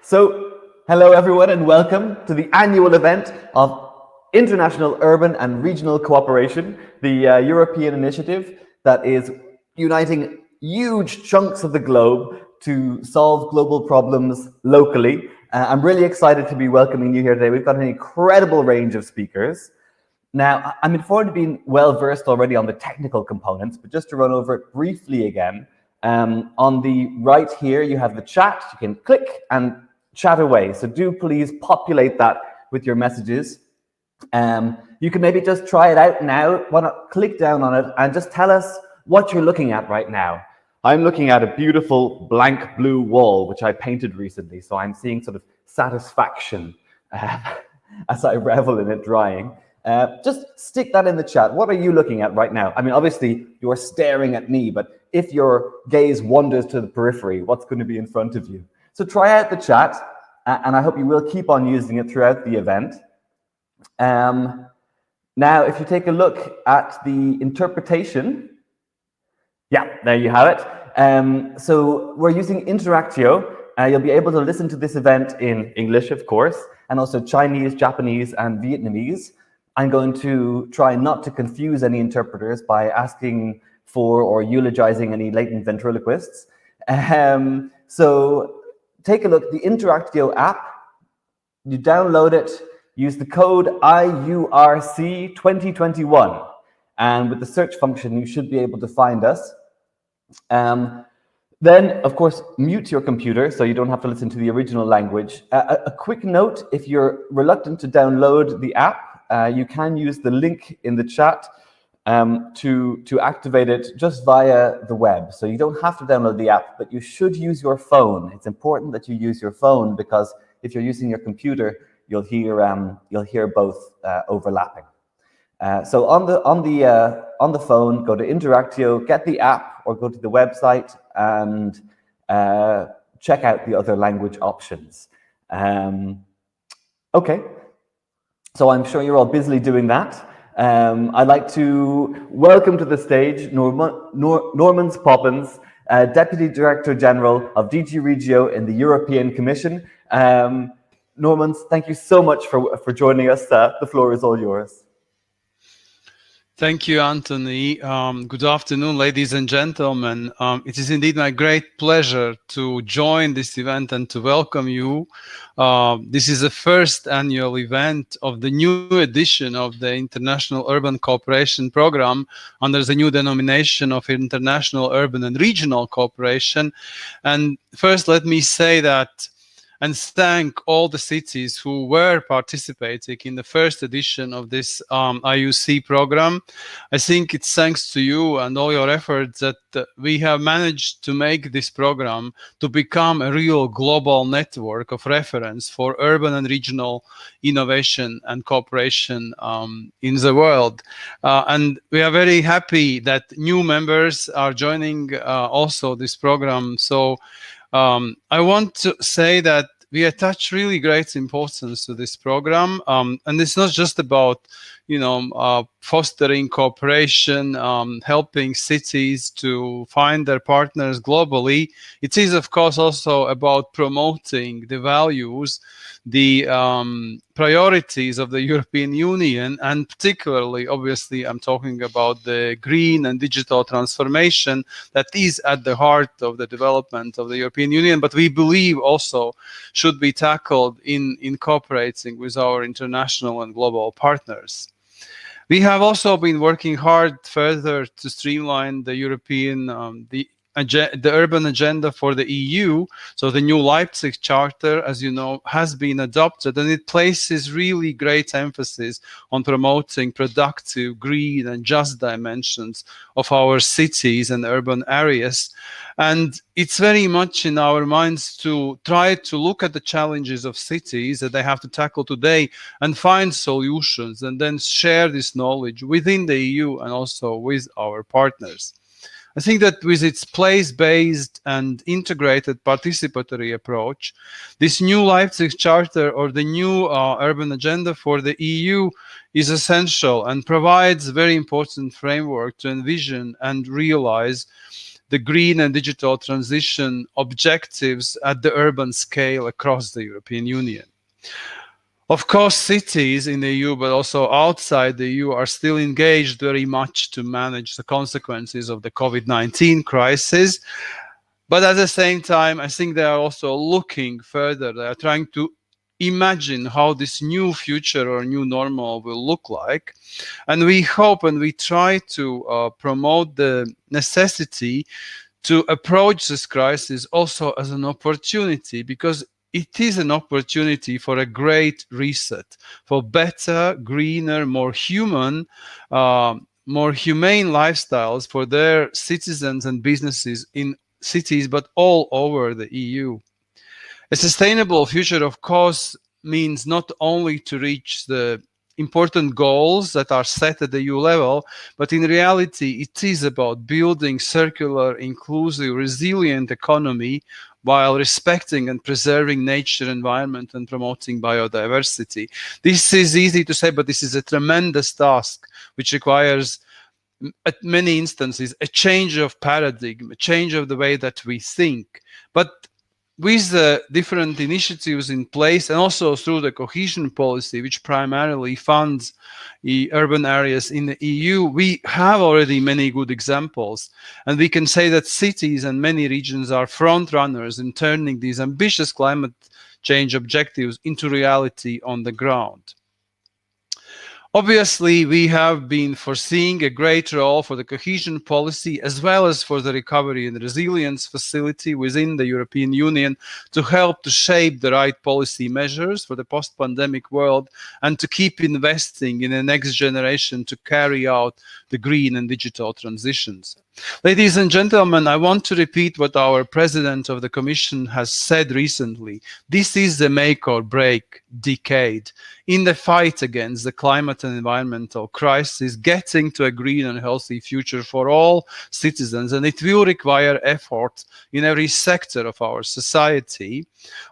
So, hello everyone and welcome to the annual event of International Urban and Regional Cooperation, the European initiative that is uniting huge chunks of the globe to solve global problems locally. I'm really excited to be welcoming you here today. We've got an incredible range of speakers. Now, I'm informed of being well versed already on the technical components, but just to run over it briefly again, on the right here, you have the chat. You can click and chat away. So do please populate that with your messages. You can maybe just try it out now. Why not click down on it and just tell us what you're looking at right now. I'm looking at a beautiful blank blue wall, which I painted recently. So I'm seeing sort of satisfaction as I revel in it drying. Just stick that in the chat. What are you looking at right now? I mean, obviously you're staring at me, but if your gaze wanders to the periphery, what's going to be in front of you? So try out the chat, and I hope you will keep on using it throughout the event. Now, if you take a look at the interpretation, yeah, there you have it. So we're using Interactio. You'll be able to listen to this event in English, of course, and also Chinese, Japanese, and Vietnamese. I'm going to try not to confuse any interpreters by asking for or eulogizing any latent ventriloquists. So take a look, the Interactio app, you download it, use the code IURC 2021, and with the search function, you should be able to find us. Then, of course, mute your computer so you don't have to listen to the original language. A quick note, if you're reluctant to download the app, you can use the link in the chat to activate it just via the web. So you don't have to download the app, but you should use your phone. It's important that you use your phone because if you're using your computer, you'll hear both overlapping. So on the phone, go to Interactio, get the app, or go to the website and check out the other language options. Okay, so I'm sure you're all busily doing that. I'd like to welcome to the stage Normans Poppins, Deputy Director General of DG Regio in the European Commission. Normans, thank you so much for joining us. The floor is all yours. Thank you, Anthony. Good afternoon, ladies and gentlemen. It is indeed my great pleasure to join this event and to welcome you. This is the first annual event of the new edition of the International Urban Cooperation Program under the new denomination of International Urban and Regional Cooperation. And first, let me say that and thank all the cities who were participating in the first edition of this IUC program. I think it's thanks to you and all your efforts that we have managed to make this program to become a real global network of reference for urban and regional innovation and cooperation in the world. And we are very happy that new members are joining also this program. So I want to say that we attach really great importance to this program, and it's not just about, fostering cooperation, helping cities to find their partners globally. It is, of course, also about promoting the values, the priorities of the European Union, and particularly, obviously, I'm talking about the green and digital transformation that is at the heart of the development of the European Union, but we believe also should be tackled in cooperating with our international and global partners. We have also been working hard further to streamline the European, the urban agenda for the EU. So the new Leipzig Charter, as you know, has been adopted, and it places really great emphasis on promoting productive, green and just dimensions of our cities and urban areas. And it's very much in our minds to try to look at the challenges of cities that they have to tackle today and find solutions, and then share this knowledge within the EU and also with our partners. I think that with its place-based and integrated participatory approach, this new Leipzig Charter, or the new urban agenda for the EU, is essential and provides a very important framework to envision and realize the green and digital transition objectives at the urban scale across the European Union. Of course, cities in the EU, but also outside the EU, are still engaged very much to manage the consequences of the COVID-19 crisis. But at the same time, I think they are also looking further. They are trying to imagine how this new future or new normal will look like. And we hope and we try to promote the necessity to approach this crisis also as an opportunity, because it is an opportunity for a great reset, for better, greener, more humane lifestyles for their citizens and businesses in cities, but all over the EU. A sustainable future, of course, means not only to reach the important goals that are set at the EU level, but in reality, it is about building circular, inclusive, resilient economy while respecting and preserving nature, environment, and promoting biodiversity. This is easy to say, but this is a tremendous task which requires, at many instances, a change of paradigm, a change of the way that we think. But with the different initiatives in place, and also through the cohesion policy, which primarily funds the urban areas in the EU, we have already many good examples. And we can say that cities and many regions are front runners in turning these ambitious climate change objectives into reality on the ground. Obviously, we have been foreseeing a great role for the cohesion policy as well as for the recovery and resilience facility within the European Union to help to shape the right policy measures for the post-pandemic world and to keep investing in the next generation to carry out the green and digital transitions. Ladies and gentlemen, I want to repeat what our President of the Commission has said recently. This is the make or break decade. In the fight against the climate and environmental crisis, getting to a green and healthy future for all citizens, and it will require effort in every sector of our society.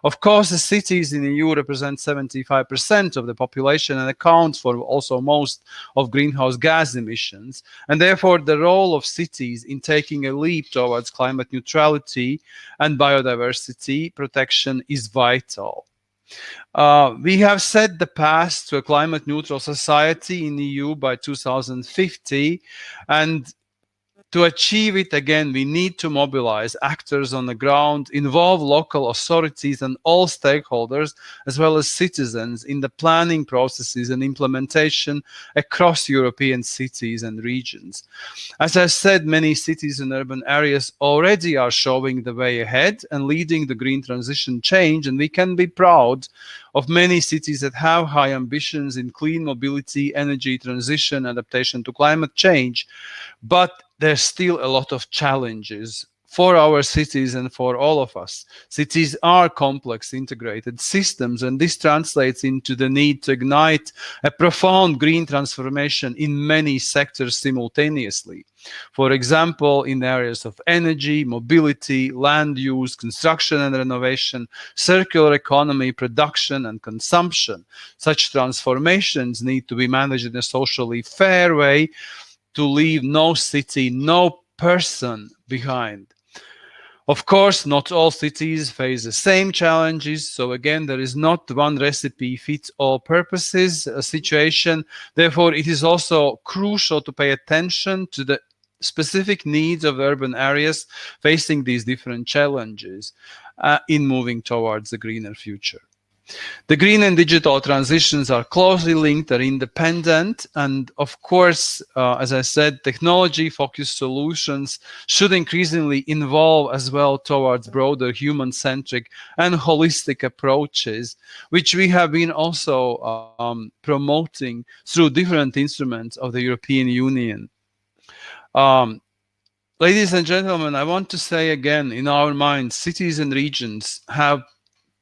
Of course, the cities in the EU represent 75% of the population and account for also most of greenhouse gas emissions, and therefore the role of cities in taking a leap towards climate neutrality and biodiversity protection is vital. We have set the path to a climate neutral society in the EU by 2050, and to achieve it, again, we need to mobilize actors on the ground, involve local authorities and all stakeholders, as well as citizens, in the planning processes and implementation across European cities and regions. As I said, many cities and urban areas already are showing the way ahead and leading the green transition change, and we can be proud of many cities that have high ambitions in clean mobility, energy transition, adaptation to climate change. But there's still a lot of challenges for our cities and for all of us. Cities are complex, integrated systems, and this translates into the need to ignite a profound green transformation in many sectors simultaneously. For example, in areas of energy, mobility, land use, construction and renovation, circular economy, production and consumption. Such transformations need to be managed in a socially fair way to leave no city, no person behind. Of course, not all cities face the same challenges. So again, there is not one recipe fits all purposes situation. Therefore, it is also crucial to pay attention to the specific needs of urban areas facing these different challenges in moving towards a greener future. The green and digital transitions are closely linked, are independent, and of course, as I said, technology-focused solutions should increasingly involve as well towards broader human-centric and holistic approaches, which we have been also promoting through different instruments of the European Union. Ladies and gentlemen, I want to say again, in our minds, cities and regions have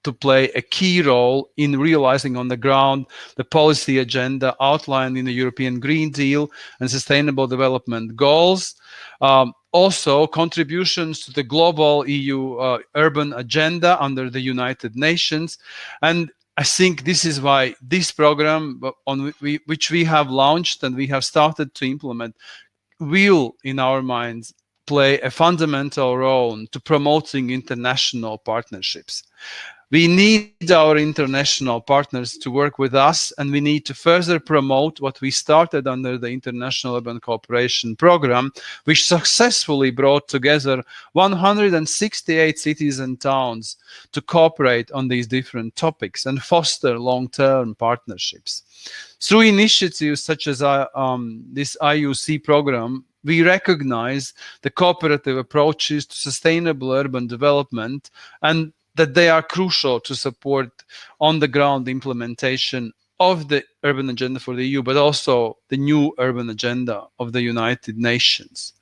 to play a key role in realizing on the ground the policy agenda outlined in the European Green Deal and Sustainable Development Goals. Also, contributions to the global EU urban agenda under the United Nations. And I think this is why this program, which we have launched and we have started to implement, will, in our minds, play a fundamental role to promoting international partnerships. We need our international partners to work with us, and we need to further promote what we started under the International Urban Cooperation Program, which successfully brought together 168 cities and towns to cooperate on these different topics and foster long-term partnerships. Through initiatives such as this IUC program, we recognize the cooperative approaches to sustainable urban development and that they are crucial to support on-the-ground implementation of the urban agenda for the EU, but also the new urban agenda of the United Nations.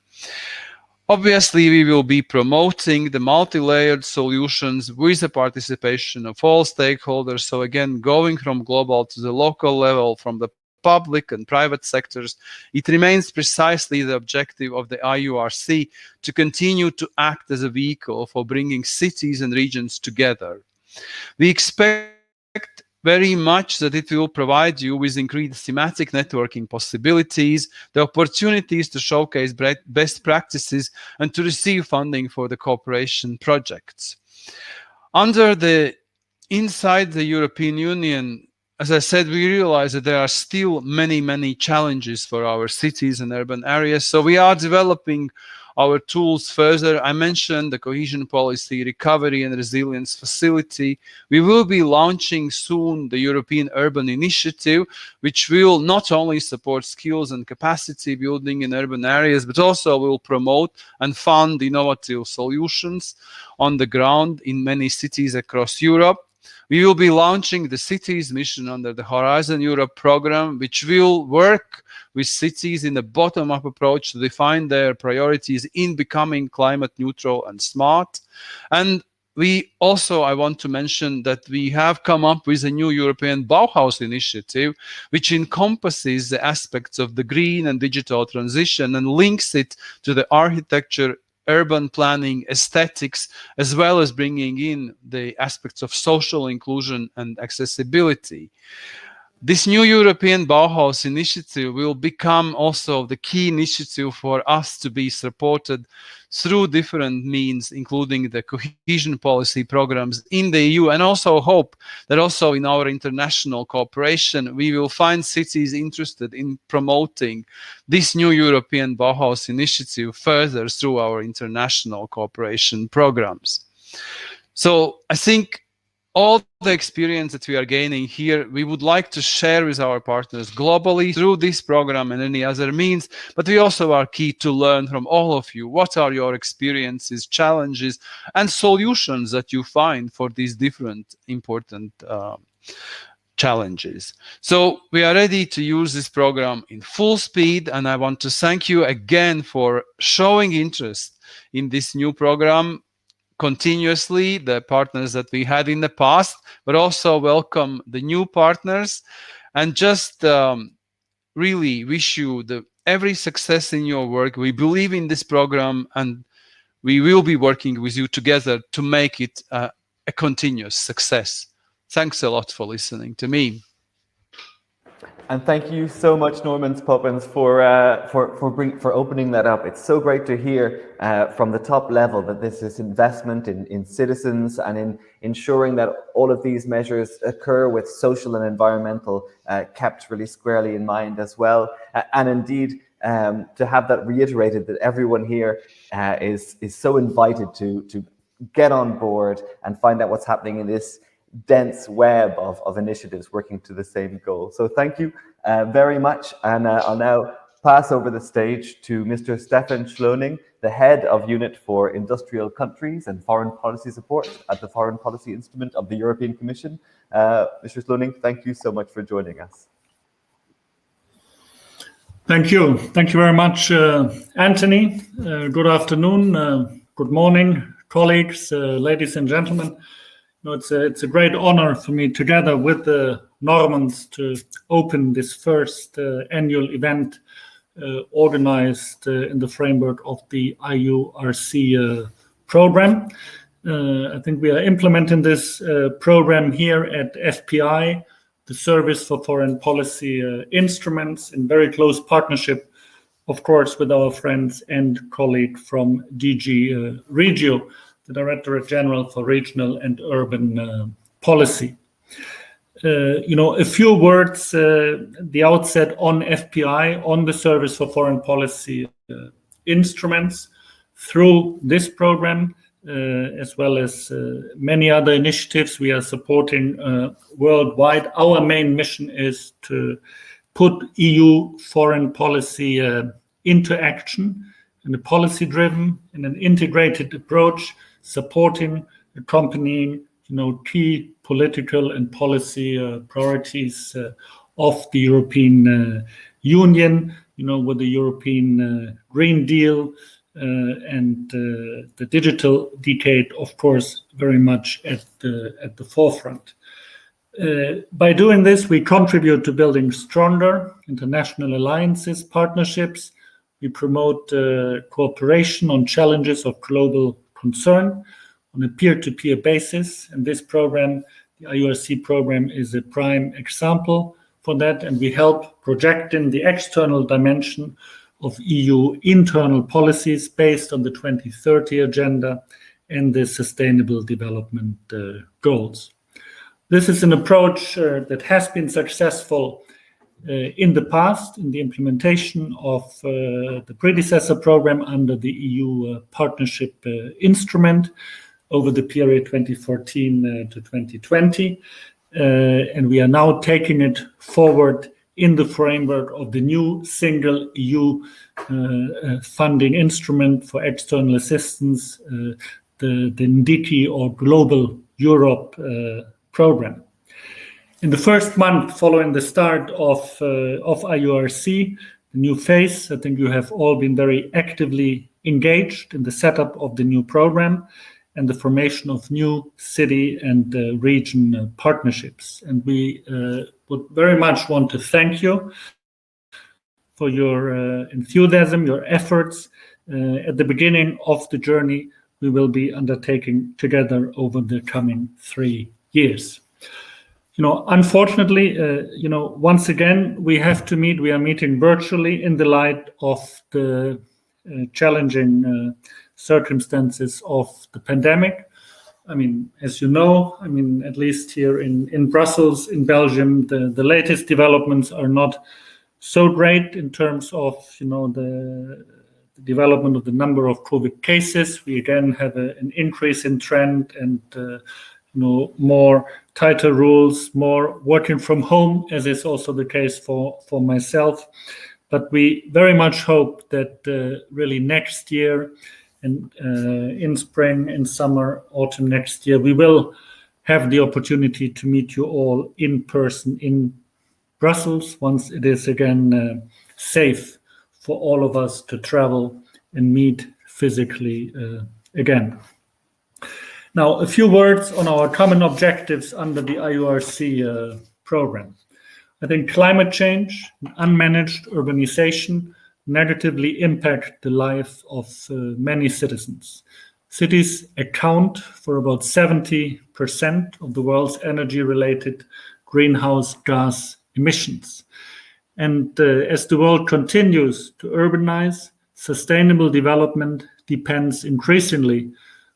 Obviously, we will be promoting the multi-layered solutions with the participation of all stakeholders. So again, going from global to the local level, from the public and private sectors, it remains precisely the objective of the IURC to continue to act as a vehicle for bringing cities and regions together. We expect very much that it will provide you with increased thematic networking possibilities, the opportunities to showcase best practices, and to receive funding for the cooperation projects. Inside the European Union, as I said, we realize that there are still many challenges for our cities and urban areas. So we are developing our tools further. I mentioned the Cohesion Policy Recovery and Resilience Facility. We will be launching soon the European Urban Initiative, which will not only support skills and capacity building in urban areas, but also will promote and fund innovative solutions on the ground in many cities across Europe. We will be launching the Cities Mission under the Horizon Europe program, which will work with cities in a bottom-up approach to define their priorities in becoming climate neutral and smart. And I want to mention that we have come up with a new European Bauhaus initiative, which encompasses the aspects of the green and digital transition and links it to the architecture, urban planning, aesthetics, as well as bringing in the aspects of social inclusion and accessibility. This new European Bauhaus initiative will become also the key initiative for us to be supported through different means, including the cohesion policy programs in the EU, and also hope that also in our international cooperation, we will find cities interested in promoting this new European Bauhaus initiative further through our international cooperation programs. So I think all the experience that we are gaining here, we would like to share with our partners globally through this program and any other means, but we also are keen to learn from all of you. What are your experiences, challenges, and solutions that you find for these different important challenges? So we are ready to use this program in full speed, and I want to thank you again for showing interest in this new program continuously, the partners that we had in the past, but also welcome the new partners, and just really wish you every success in your work. We believe in this program, and we will be working with you together to make it a continuous success. Thanks a lot for listening to me. And thank you so much, Norman Poppins, for opening that up. It's so great to hear from the top level that this is investment in citizens and in ensuring that all of these measures occur with social and environmental kept really squarely in mind as well. And indeed, to have that reiterated, that everyone here is so invited to get on board and find out what's happening in this dense web of initiatives working to the same goal. So thank you very much. And I'll now pass over the stage to Mr. Stefan Schloning, the head of Unit for Industrial Countries and Foreign Policy Support at the Foreign Policy Instrument of the European Commission. Mr. Schloning, thank you so much for joining us. Thank you. Thank you very much, Anthony. Good afternoon, good morning, colleagues, ladies and gentlemen. It's a great honor for me, together with the Normans, to open this first annual event organized in the framework of the IURC program. I think we are implementing this program here at FPI, the Service for Foreign Policy Instruments, in very close partnership of course, with our friends and colleague from DG Regio, the Directorate General for Regional and Urban Policy. A few words the outset on FPI, on the Service for Foreign Policy instruments. Through this program, as well as many other initiatives we are supporting worldwide, our main mission is to put EU foreign policy into action in a policy-driven and an integrated approach, supporting, accompanying, key political and policy priorities of the European Union, with the European Green Deal and the digital decade, of course, very much at the forefront. By doing this, we contribute to building stronger international alliances, partnerships. We promote cooperation on challenges of global concern on a peer-to-peer basis. And this program, the IURC program, is a prime example for that. And we help project in the external dimension of EU internal policies based on the 2030 agenda and the Sustainable Development Goals. This is an approach that has been successful in the past in the implementation of the predecessor program under the EU Partnership Instrument over the period 2014 to 2020. And we are now taking it forward in the framework of the new single EU funding instrument for external assistance, the NDICI, or Global Europe program. In the first month following the start of IURC, the new phase, I think you have all been very actively engaged in the setup of the new program and the formation of new city and region partnerships. And we would very much want to thank you for your enthusiasm, your efforts at the beginning of the journey we will be undertaking together over the coming 3 years. Unfortunately, once again, we have to meet. We are meeting virtually in the light of the challenging circumstances of the pandemic. As you know, at least here in Brussels, in Belgium, the latest developments are not so great in terms of, the development of the number of COVID cases. We again have an increase in trend and, more tighter rules, more working from home, as is also the case for myself. But we very much hope that really next year, and in spring, in summer, autumn next year, we will have the opportunity to meet you all in person in Brussels once it is again safe for all of us to travel and meet physically again. Now, a few words on our common objectives under the IURC program. I think climate change and unmanaged urbanization negatively impact the life of many citizens. Cities account for about 70% of the world's energy-related greenhouse gas emissions. And as the world continues to urbanize, sustainable development depends increasingly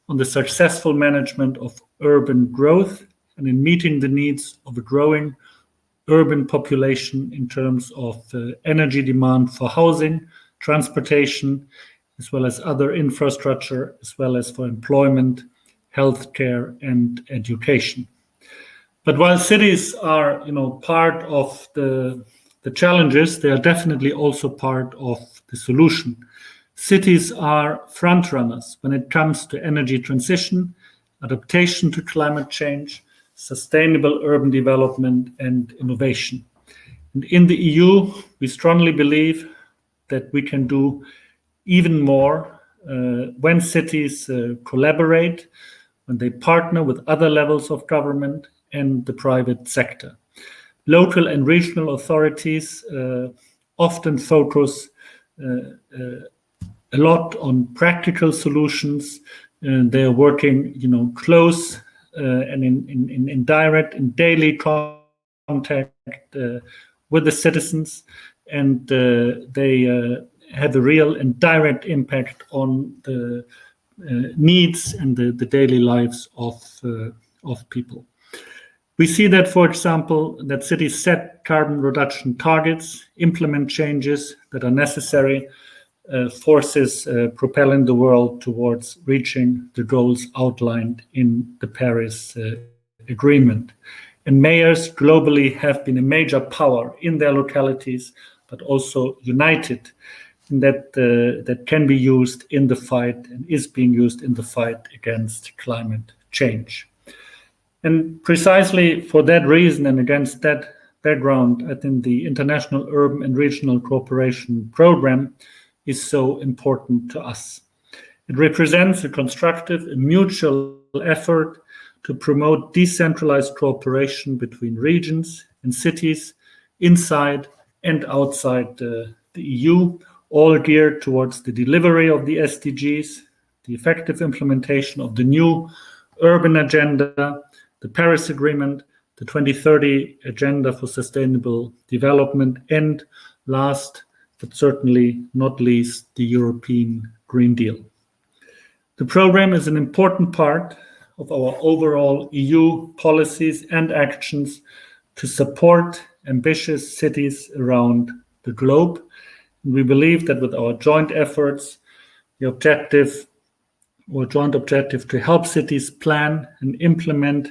on the successful management of urban growth and in meeting the needs of a growing urban population in terms of energy demand for housing, transportation, as well as other infrastructure, as well as for employment, healthcare, and education. But while cities are, part of the challenges, they are definitely also part of the solution. Cities are frontrunners when it comes to energy transition, adaptation to climate change, sustainable urban development, and innovation. And in the EU, we strongly believe that we can do even more when cities collaborate, when they partner with other levels of government and the private sector. Local and regional authorities often focus a lot on practical solutions. They're working, close and in direct and daily contact with the citizens, and they have a real and direct impact on the needs and the daily lives of people. We see that, for example, that cities set carbon reduction targets, implement changes that are necessary, forces propelling the world towards reaching the goals outlined in the Paris Agreement. And mayors globally have been a major power in their localities, but also united, and that can be used in the fight and is being used in the fight against climate change. And precisely for that reason and against that background, I think the International Urban and Regional Cooperation Program is so important to us. It represents a constructive and mutual effort to promote decentralized cooperation between regions and cities inside and outside the EU, all geared towards the delivery of the SDGs, the effective implementation of the new urban agenda, the Paris Agreement, the 2030 Agenda for Sustainable Development, and last but certainly not least, the European Green Deal. The program is an important part of our overall EU policies and actions to support ambitious cities around the globe. And we believe that with our joint efforts, the joint objective to help cities plan and implement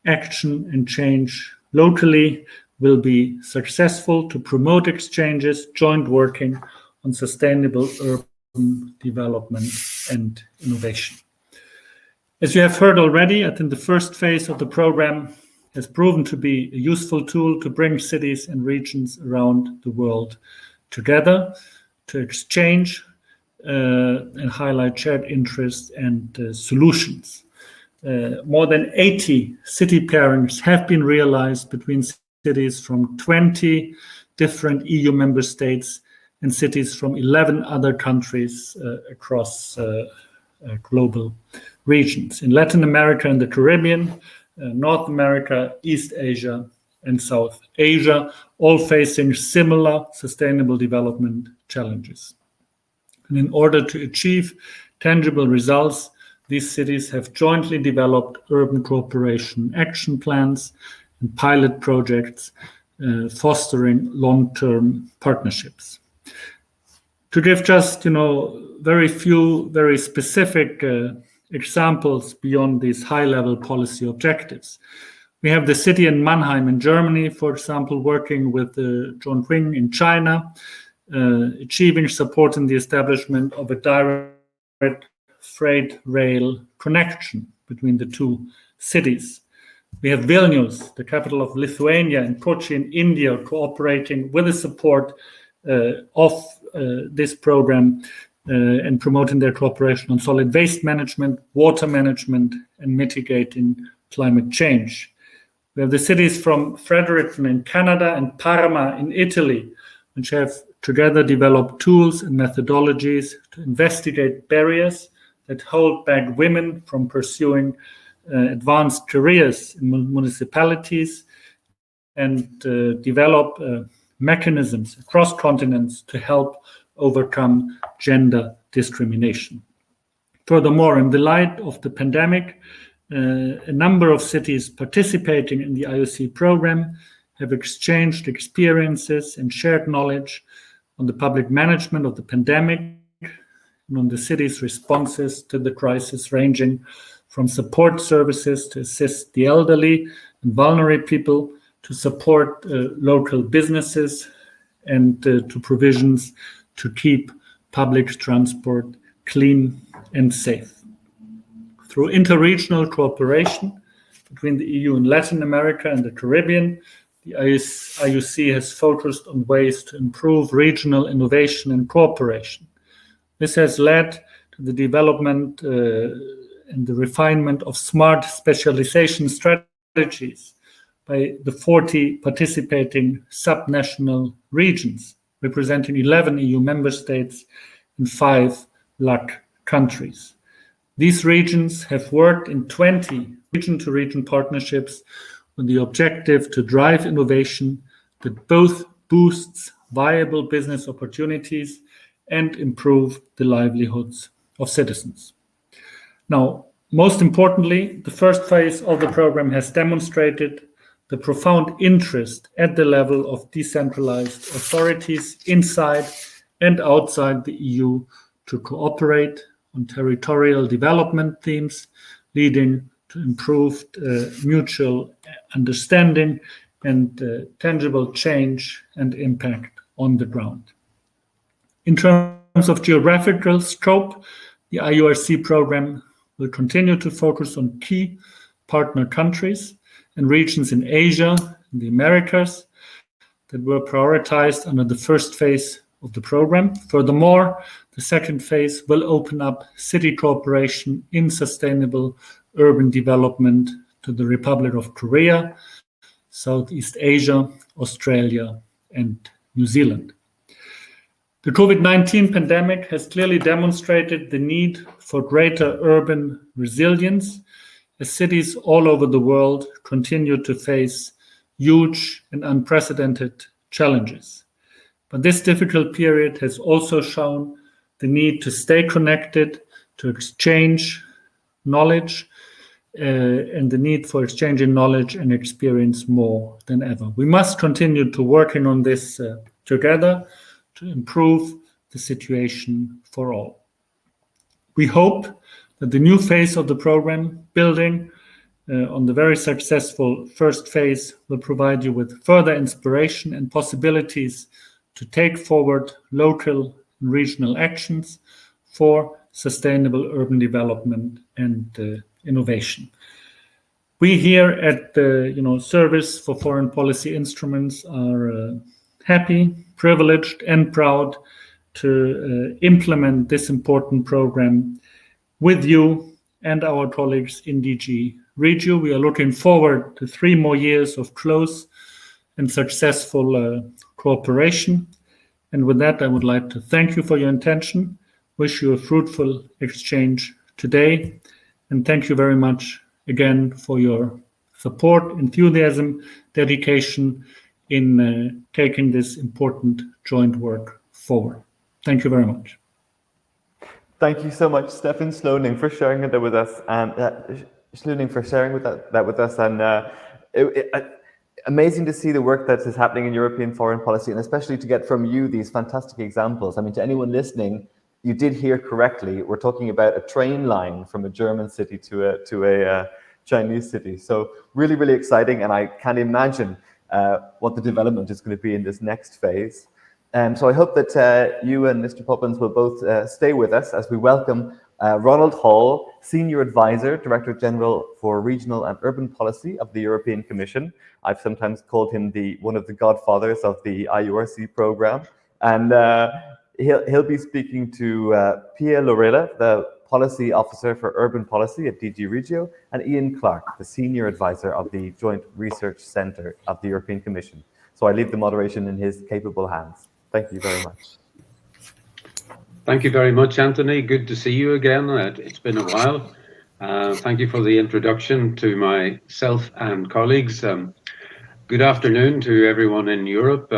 action and change locally will be successful to promote exchanges, joint working on sustainable urban development and innovation. As you have heard already, I think the first phase of the program has proven to be a useful tool to bring cities and regions around the world together, to exchange and highlight shared interests and solutions. More than 80 city pairings have been realized between cities from 20 different EU member states and cities from 11 other countries across global regions. In Latin America and the Caribbean, North America, East Asia, and South Asia, all facing similar sustainable development challenges. And in order to achieve tangible results, these cities have jointly developed urban cooperation action plans and pilot projects fostering long-term partnerships. To give just, very few, very specific examples beyond these high-level policy objectives. We have the city in Mannheim in Germany, for example, working with Zhongqing in China, achieving support in the establishment of a direct freight rail connection between the two cities. We have Vilnius, the capital of Lithuania, and Kochi in India, cooperating with the support of this program and promoting their cooperation on solid waste management, water management, and mitigating climate change. We have the cities from Fredericton in Canada and Parma in Italy, which have together developed tools and methodologies to investigate barriers that hold back women from pursuing advanced careers in municipalities and develop mechanisms across continents to help overcome gender discrimination. Furthermore, in the light of the pandemic, a number of cities participating in the IURC program have exchanged experiences and shared knowledge on the public management of the pandemic and on the city's responses to the crisis, ranging from support services to assist the elderly and vulnerable people, to support local businesses, and to provisions to keep public transport clean and safe. Through interregional cooperation between the EU and Latin America and the Caribbean, the IURC has focused on ways to improve regional innovation and cooperation. This has led to the development and the refinement of smart specialization strategies by the 40 participating subnational regions, representing 11 EU member states and 5 LAC countries. These regions have worked in 20 region-to-region partnerships with the objective to drive innovation that both boosts viable business opportunities and improve the livelihoods of citizens. Now, most importantly, the first phase of the program has demonstrated the profound interest at the level of decentralized authorities inside and outside the EU to cooperate on territorial development themes, leading to improved mutual understanding and tangible change and impact on the ground. In terms of geographical scope, the IURC program will continue to focus on key partner countries and regions in Asia and the Americas that were prioritized under the first phase of the program. Furthermore, the second phase will open up city cooperation in sustainable urban development to the Republic of Korea, Southeast Asia, Australia, and New Zealand. The COVID-19 pandemic has clearly demonstrated the need for greater urban resilience as cities all over the world continue to face huge and unprecedented challenges. But this difficult period has also shown the need to stay connected, to exchange knowledge, and the need for exchanging knowledge and experience more than ever. We must continue to working on this together to improve the situation for all. We hope that the new phase of the program, building on the very successful first phase, will provide you with further inspiration and possibilities to take forward local and regional actions for sustainable urban development and innovation. We here at the Service for Foreign Policy Instruments are happy, privileged, and proud to implement this important program with you and our colleagues in DG Regio. We are looking forward to 3 more years of close and successful cooperation. And with that, I would like to thank you for your attention, wish you a fruitful exchange today, and thank you very much again for your support, enthusiasm, dedication in taking this important joint work forward. Thank you very much. Thank you so much, Stefan Sloning, for sharing that with us, and amazing to see the work that is happening in European foreign policy, and especially to get from you these fantastic examples. I mean, to anyone listening, you did hear correctly. We're talking about a train line from a German city to a Chinese city. So really, really exciting, and I can't imagine what the development is going to be in this next phase. So I hope that you and Mr. Poppins will both stay with us as we welcome Ronald Hall, Senior Advisor, Director General for Regional and Urban Policy of the European Commission. I've sometimes called him one of the godfathers of the IURC program. And he'll be speaking to Pia Lorilla, the Policy Officer for Urban Policy at DG Regio, and Ian Clark, the Senior Advisor of the Joint Research Centre of the European Commission. So I leave the moderation in his capable hands. Thank you very much. Thank you very much, Anthony. Good to see you again. It's been a while. Thank you for the introduction to myself and colleagues. Good afternoon to everyone in Europe.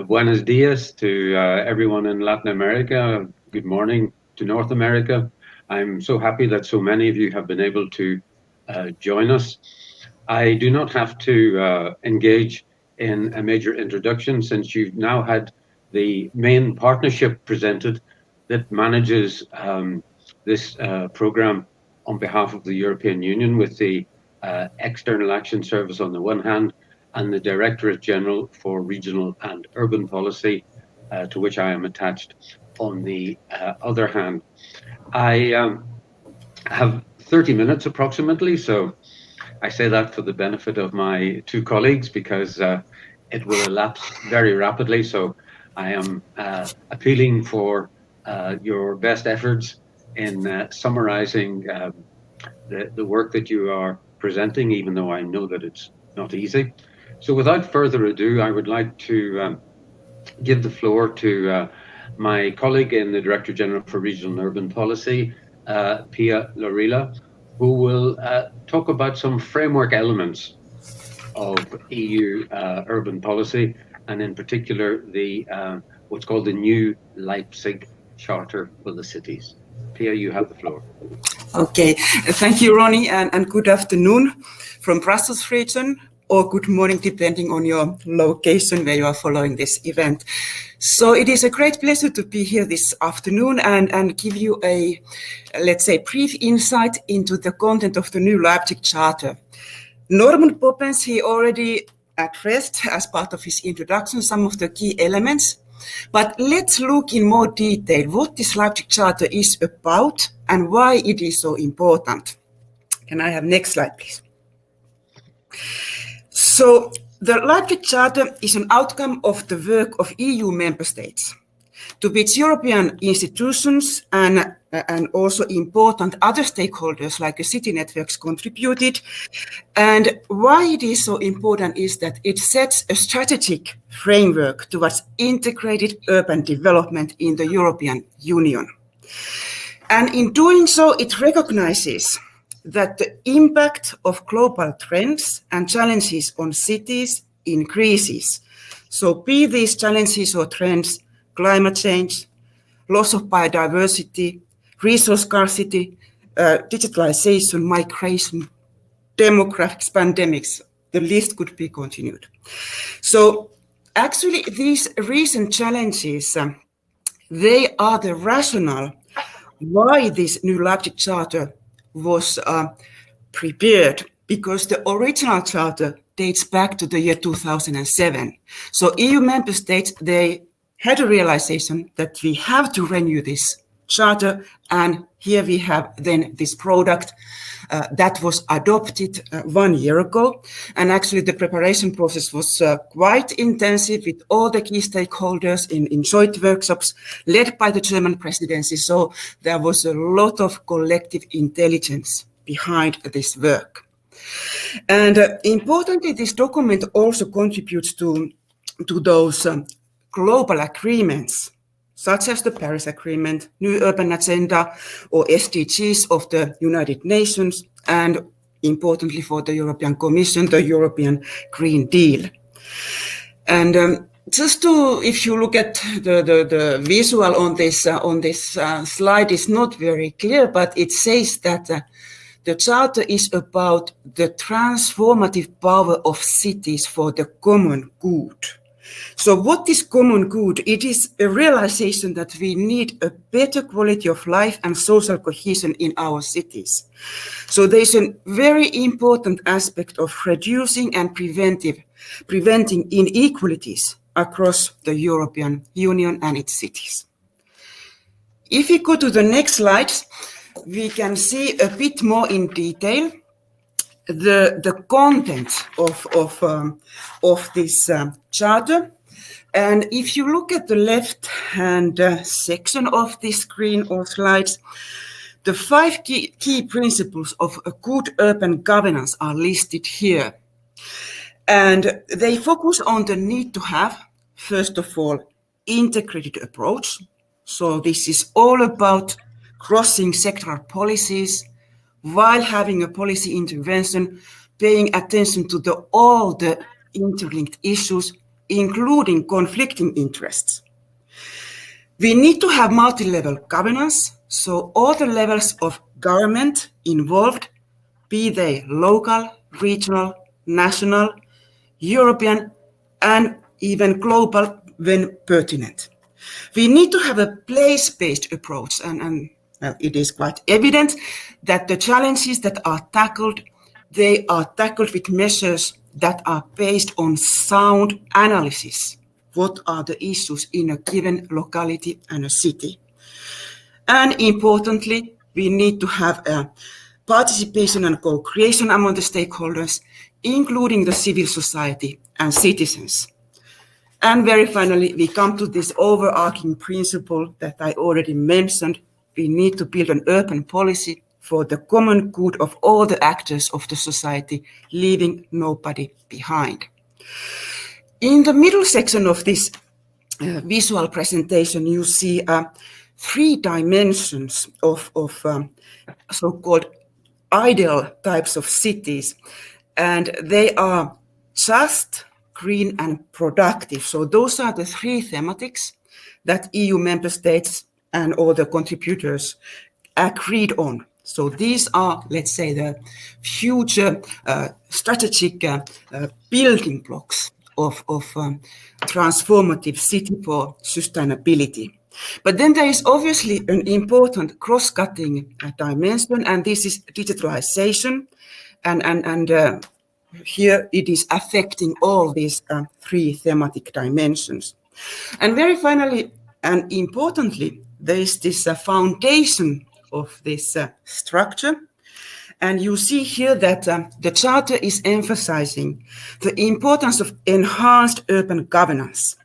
Buenos dias to everyone in Latin America. Good morning to North America. I'm so happy that so many of you have been able to join us. I do not have to engage in a major introduction, since you've now had the main partnership presented that manages this program on behalf of the European Union, with the External Action Service on the one hand and the Directorate General for Regional and Urban Policy, to which I am attached, on the other hand. I have 30 minutes approximately, so I say that for the benefit of my 2 colleagues, because it will elapse very rapidly. So I am appealing for your best efforts in summarizing the work that you are presenting, even though I know that it's not easy. So without further ado, I would like to give the floor to my colleague in the Director General for Regional and Urban Policy, Pia Lorilla, who will talk about some framework elements of EU urban policy, and in particular the what's called the new Leipzig Charter for the cities. Pia, you have the floor. Okay, thank you, Ronnie, and good afternoon from Brussels region, or good morning, depending on your location where you are following this event. So it is a great pleasure to be here this afternoon and give you a, let's say, brief insight into the content of the new Leipzig Charter. Norman Poppens, he already addressed as part of his introduction some of the key elements. But let's look in more detail what this Leipzig Charter is about and why it is so important. Can I have next slide, please? So the Leipzig Charter is an outcome of the work of EU member states, to which European institutions and also important other stakeholders like the city networks contributed. And why it is so important is that it sets a strategic framework towards integrated urban development in the European Union. And in doing so, it recognizes that the impact of global trends and challenges on cities increases. So be these challenges or trends climate change, loss of biodiversity, resource scarcity, digitalization, migration, demographics, pandemics, the list could be continued. So actually these recent challenges, they are the rationale why this new Leipzig Charter was prepared, because the original charter dates back to the year 2007. So EU member states, they had a realization that we have to renew this charter, and here we have then this product that was adopted 1 year ago. And actually the preparation process was quite intensive with all the key stakeholders in joint workshops led by the German presidency. So there was a lot of collective intelligence behind this work. And importantly, this document also contributes to those global agreements, such as the Paris Agreement, New Urban Agenda, or SDGs of the United Nations, and importantly for the European Commission, the European Green Deal. And just to, if you look at the visual on this slide, it's not very clear, but it says that the Charter is about the transformative power of cities for the common good. So what is common good? It is a realization that we need a better quality of life and social cohesion in our cities. So there's a very important aspect of reducing and preventing inequalities across the European Union and its cities. If we go to the next slide, we can see a bit more in detail the content of this charter. And if you look at the left-hand section of this screen or slides, the 5 key principles of a good urban governance are listed here. And they focus on the need to have, first of all, integrated approach. So this is all about crossing sectoral policies while having a policy intervention, paying attention to all the interlinked issues, including conflicting interests. We need to have multi-level governance, so all the levels of government involved, be they local, regional, national, European, and even global when pertinent. We need to have a place-based approach, and it is quite evident that the challenges that are tackled, they are tackled with measures that are based on sound analysis. What are the issues in a given locality and a city? And importantly, we need to have a participation and co-creation among the stakeholders, including the civil society and citizens. And very finally, we come to this overarching principle that I already mentioned. We need to build an urban policy for the common good of all the actors of the society, leaving nobody behind. In the middle section of this visual presentation, you see 3 dimensions of so-called ideal types of cities, and they are just, green, and productive. So those are the 3 thematics that EU member states and all the contributors agreed on. So these are, let's say, the future strategic building blocks of transformative city for sustainability. But then there is obviously an important cross-cutting dimension, and this is digitalization. And here it is affecting all these three thematic dimensions. And very finally and importantly, there is this foundation of this structure. And you see here that the Charter is emphasizing the importance of enhanced urban governance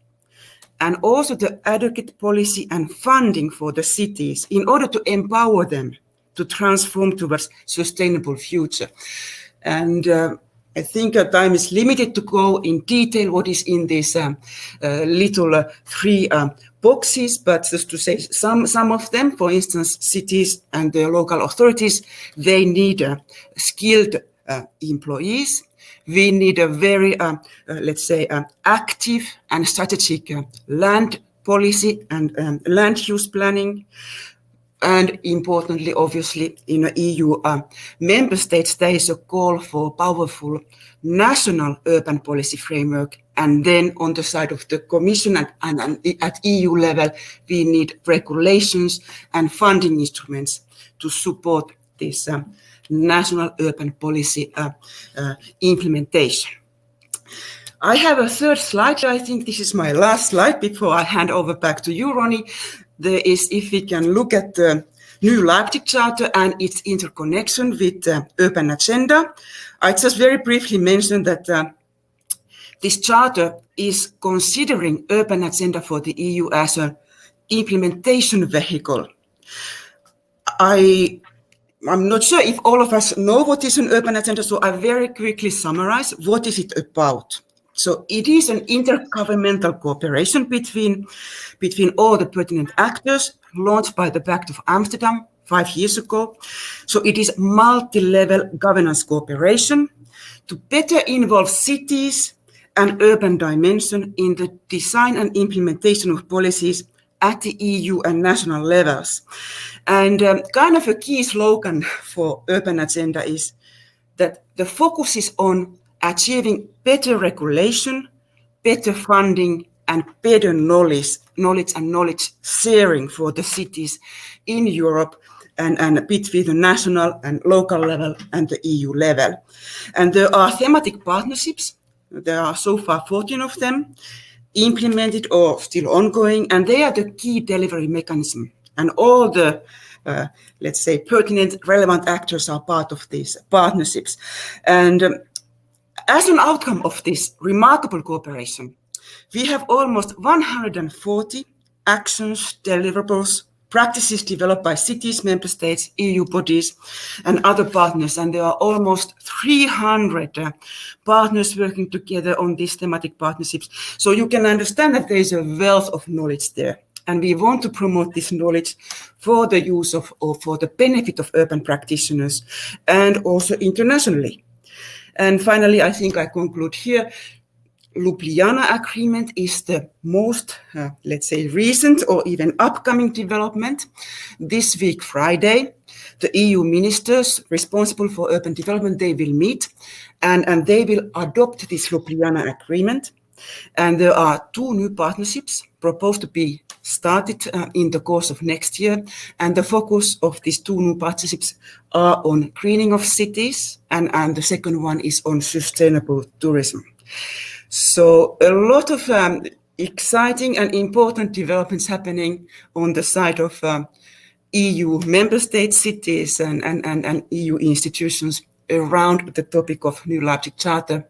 and also the adequate policy and funding for the cities in order to empower them to transform towards sustainable future. And I think time is limited to go in detail what is in these little three boxes, but just to say some of them, for instance, cities and the local authorities, they need skilled employees. We need a very, let's say, active and strategic land policy and land use planning. And importantly, obviously, in the EU member states, there is a call for powerful national urban policy framework. And then on the side of the Commission and at EU level, we need regulations and funding instruments to support this national urban policy implementation. I have a third slide. I think this is my last slide before I hand over back to you, Ronnie. There is, if we can look at the new Leipzig Charter and its interconnection with the urban agenda. I just very briefly mentioned that this charter is considering urban agenda for the EU as an implementation vehicle. I'm not sure if all of us know what is an urban agenda, so I very quickly summarize what is it about. So it is an intergovernmental cooperation between all the pertinent actors launched by the Pact of Amsterdam 5 years ago. So it is multi-level governance cooperation to better involve cities and urban dimension in the design and implementation of policies at the EU and national levels. And kind of a key slogan for urban agenda is that the focus is on achieving better regulation, better funding, and better knowledge sharing for the cities in Europe and between the national and local level and the EU level. And there are thematic partnerships. There are so far 14 of them implemented or still ongoing, and they are the key delivery mechanism. And all the, let's say, pertinent, relevant actors are part of these partnerships. And as an outcome of this remarkable cooperation, we have almost 140 actions, deliverables, practices developed by cities, member states, EU bodies, and other partners. And there are almost 300 partners working together on these thematic partnerships. So you can understand that there is a wealth of knowledge there. And we want to promote this knowledge for the use of, or for the benefit of urban practitioners and also internationally. And finally, I think I conclude here. Ljubljana Agreement is the most, let's say, recent or even upcoming development. This week, Friday, the EU ministers responsible for urban development, they will meet and they will adopt this Ljubljana Agreement. And there are 2 new partnerships proposed to be started in the course of next year. And the focus of these 2 new partnerships are on greening of cities, and the second one is on sustainable tourism. So a lot of exciting and important developments happening on the side of EU member state cities and EU institutions around the topic of new Leipzig Charter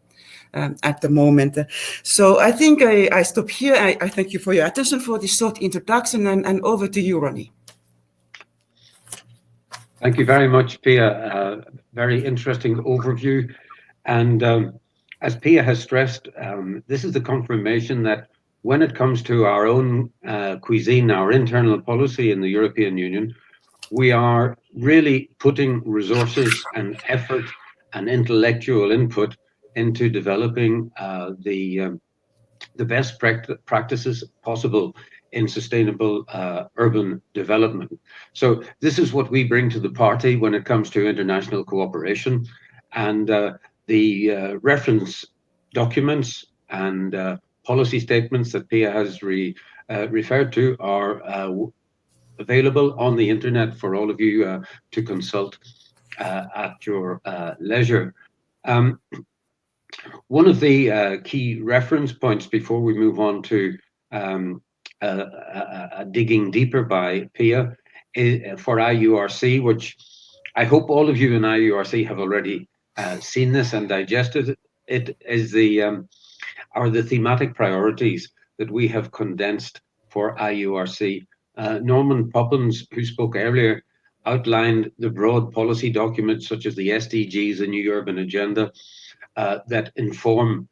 at the moment. So I think I stop here. I thank you for your attention for this short introduction, and over to you, Ronnie. Thank you very much, Pia. Very interesting overview. And as Pia has stressed, this is the confirmation that when it comes to our own cuisine, our internal policy in the European Union, we are really putting resources and effort and intellectual input into developing the best practices possible in sustainable urban development. So this is what we bring to the party when it comes to international cooperation. And the reference documents and policy statements that Pia has referred to are available on the internet for all of you to consult at your leisure. One of the key reference points before we move on to digging deeper by Pia for IURC, which I hope all of you in IURC have already seen this and digested it, is the thematic priorities that we have condensed for IURC. Norman Poppins, who spoke earlier, outlined the broad policy documents such as the SDGs, the New Urban Agenda, that inform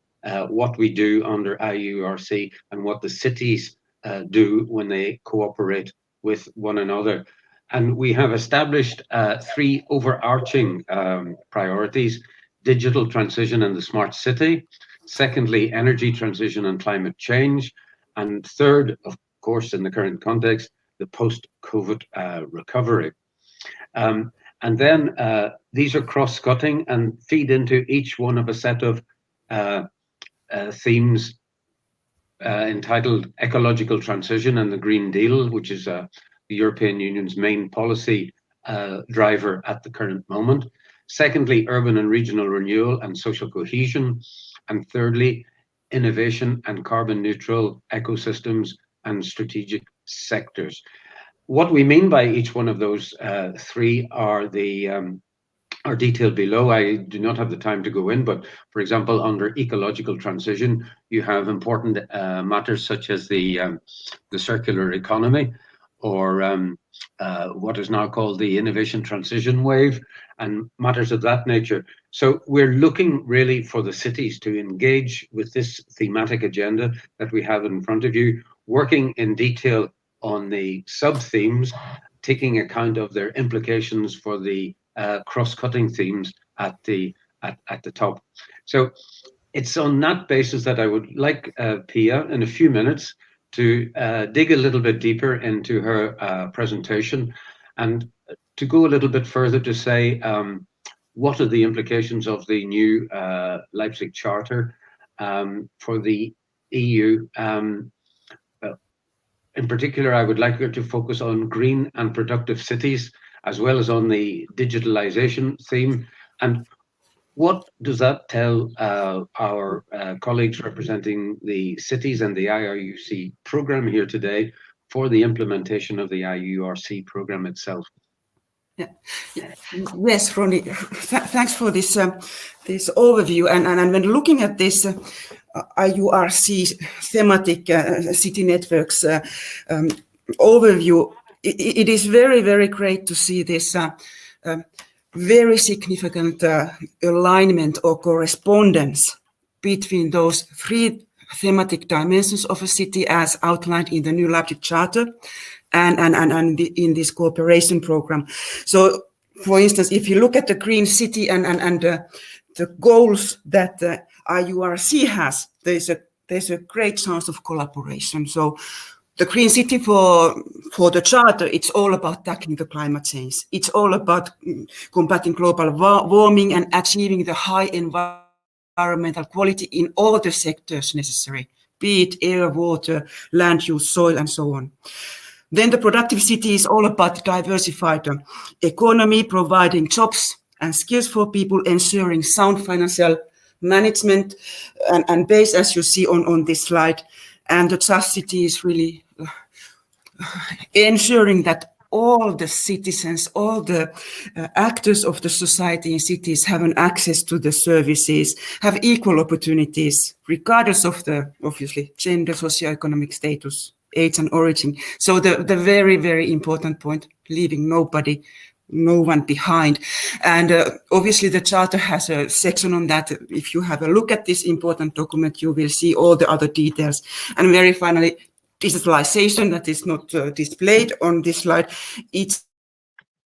what we do under IURC and what the cities do when they cooperate with one another. And we have established 3 overarching priorities: digital transition and the smart city, secondly, energy transition and climate change, and third, of course, in the current context, the post-COVID recovery. And then these are cross-cutting and feed into each one of a set of themes entitled Ecological Transition and the Green Deal, which is the European Union's main policy driver at the current moment. Secondly, urban and regional renewal and social cohesion. And thirdly, innovation and carbon neutral ecosystems and strategic sectors. What we mean by each one of those 3 are detailed below. I do not have the time to go in, but for example, under ecological transition, you have important matters such as the circular economy, or what is now called the innovation transition wave, and matters of that nature. So we're looking really for the cities to engage with this thematic agenda that we have in front of you, working in detail on the sub-themes, taking account of their implications for the cross-cutting themes at the top. So it's on that basis that I would like Pia, in a few minutes, to dig a little bit deeper into her presentation and to go a little bit further to say what are the implications of the new Leipzig Charter for the EU. In particular, I would like her to focus on green and productive cities, as well as on the digitalization theme. And what does that tell our colleagues representing the cities and the IURC program here today for the implementation of the IURC program itself? Yeah. Yes, Ronnie, thanks for this this overview. And when looking at this IURC thematic city networks overview, it is very, very great to see this very significant alignment or correspondence between those 3 thematic dimensions of a city as outlined in the new Leipzig Charter and in this cooperation program. So, for instance, if you look at the green city and the goals that IURC has, there's a great chance of collaboration. So the green city for the Charter, it's all about tackling the climate change. It's all about combating global warming and achieving the high environmental quality in all the sectors necessary, be it air, water, land use, soil, and so on. Then the productive city is all about diversified economy, providing jobs and skills for people, ensuring sound financial management and base, as you see on this slide. And the just city is really ensuring that all the citizens, all the actors of the society in cities have an access to the services, have equal opportunities, regardless of the, obviously, gender, socioeconomic status, age and origin. So the very, very important point, leaving no one behind. And obviously the Charter has a section on that. If you have a look at this important document, you will see all the other details. And very finally, digitalization, that is not displayed on this slide. It's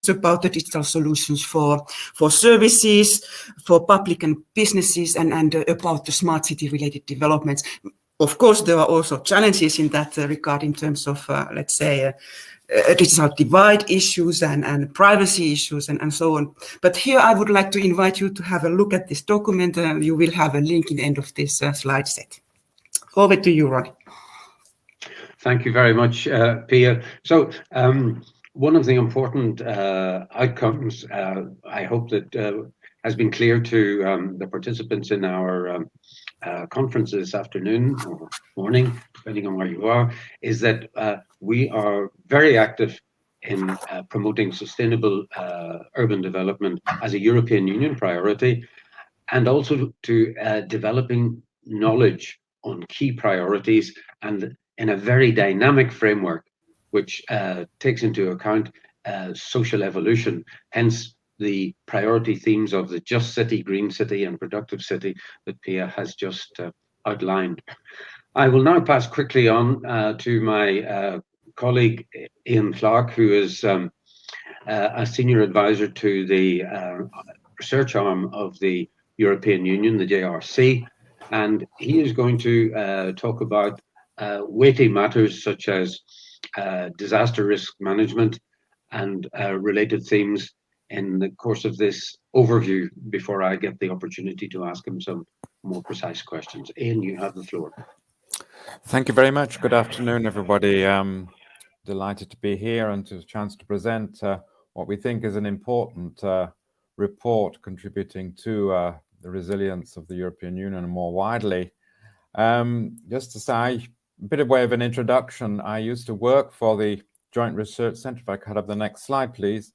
about the digital solutions for services, for public and businesses, and about the smart city related developments. Of course, there are also challenges in that regard in terms of, let's say, digital divide issues and privacy issues and so on. But here I would like to invite you to have a look at this document. You will have a link in the end of this slide set. Over to you, Ronnie. Thank you very much, Pia. So one of the important outcomes, I hope that has been clear to the participants in our conference this afternoon or morning, depending on where you are, is that we are very active in promoting sustainable urban development as a European Union priority, and also to developing knowledge on key priorities, and in a very dynamic framework, which takes into account social evolution, hence the priority themes of the Just City, Green City and Productive City that Pia has just outlined. I will now pass quickly on to my colleague Ian Clark, who is a senior advisor to the research arm of the European Union, the JRC, and he is going to talk about weighty matters such as disaster risk management and related themes in the course of this overview before I get the opportunity to ask him some more precise questions. Ian, you have the floor. Thank you very much. Good afternoon, everybody. Delighted to be here and to have a chance to present what we think is an important report contributing to the resilience of the European Union and more widely. Just to say, a bit of way of an introduction, I used to work for the Joint Research Centre, if I could have the next slide, please,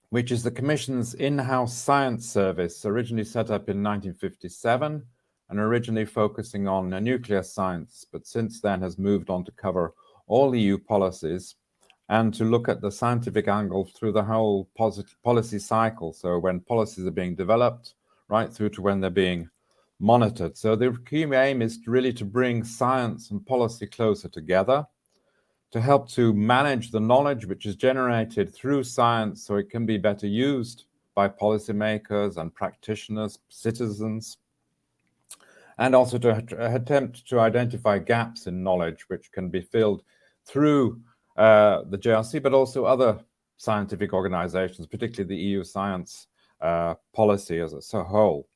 which is the Commission's in-house science service, originally set up in 1957 and originally focusing on nuclear science, but since then has moved on to cover all EU policies and to look at the scientific angle through the whole policy cycle. So when policies are being developed, right through to when they're being monitored. So the key aim is really to bring science and policy closer together, to help to manage the knowledge which is generated through science so it can be better used by policymakers and practitioners, citizens, and also to attempt to identify gaps in knowledge which can be filled through the JRC, but also other scientific organizations, particularly the EU science policy as a whole.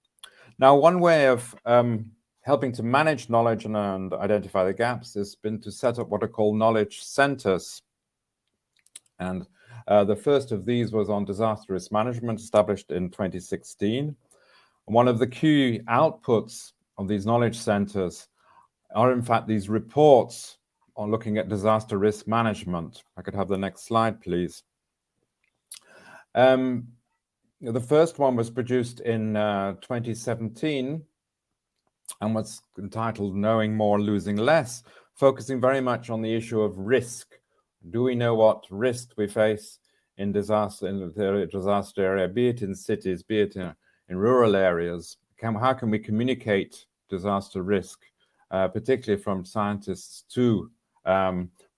Now, one way of helping to manage knowledge and identify the gaps has been to set up what are called knowledge centers. And the first of these was on disaster risk management, established in 2016. One of the key outputs of these knowledge centers are, in fact, these reports on looking at disaster risk management. I could have the next slide, please. The first one was produced in 2017 and was entitled Knowing More, Losing Less, focusing very much on the issue of risk. Do we know what risk we face in disaster area, be it in cities, be it in rural areas? How can we communicate disaster risk, particularly from scientists to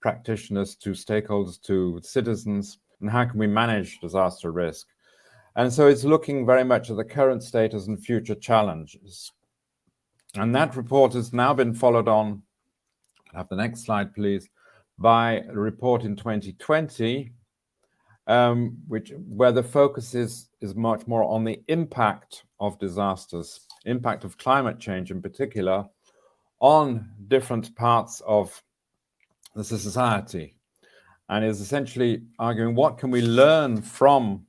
practitioners, to stakeholders, to citizens, and how can we manage disaster risk? And so it's looking very much at the current status and future challenges. And that report has now been followed on, I'll have the next slide, please, by a report in 2020, where the focus is much more on the impact of disasters, impact of climate change in particular, on different parts of the society, and is essentially arguing what can we learn from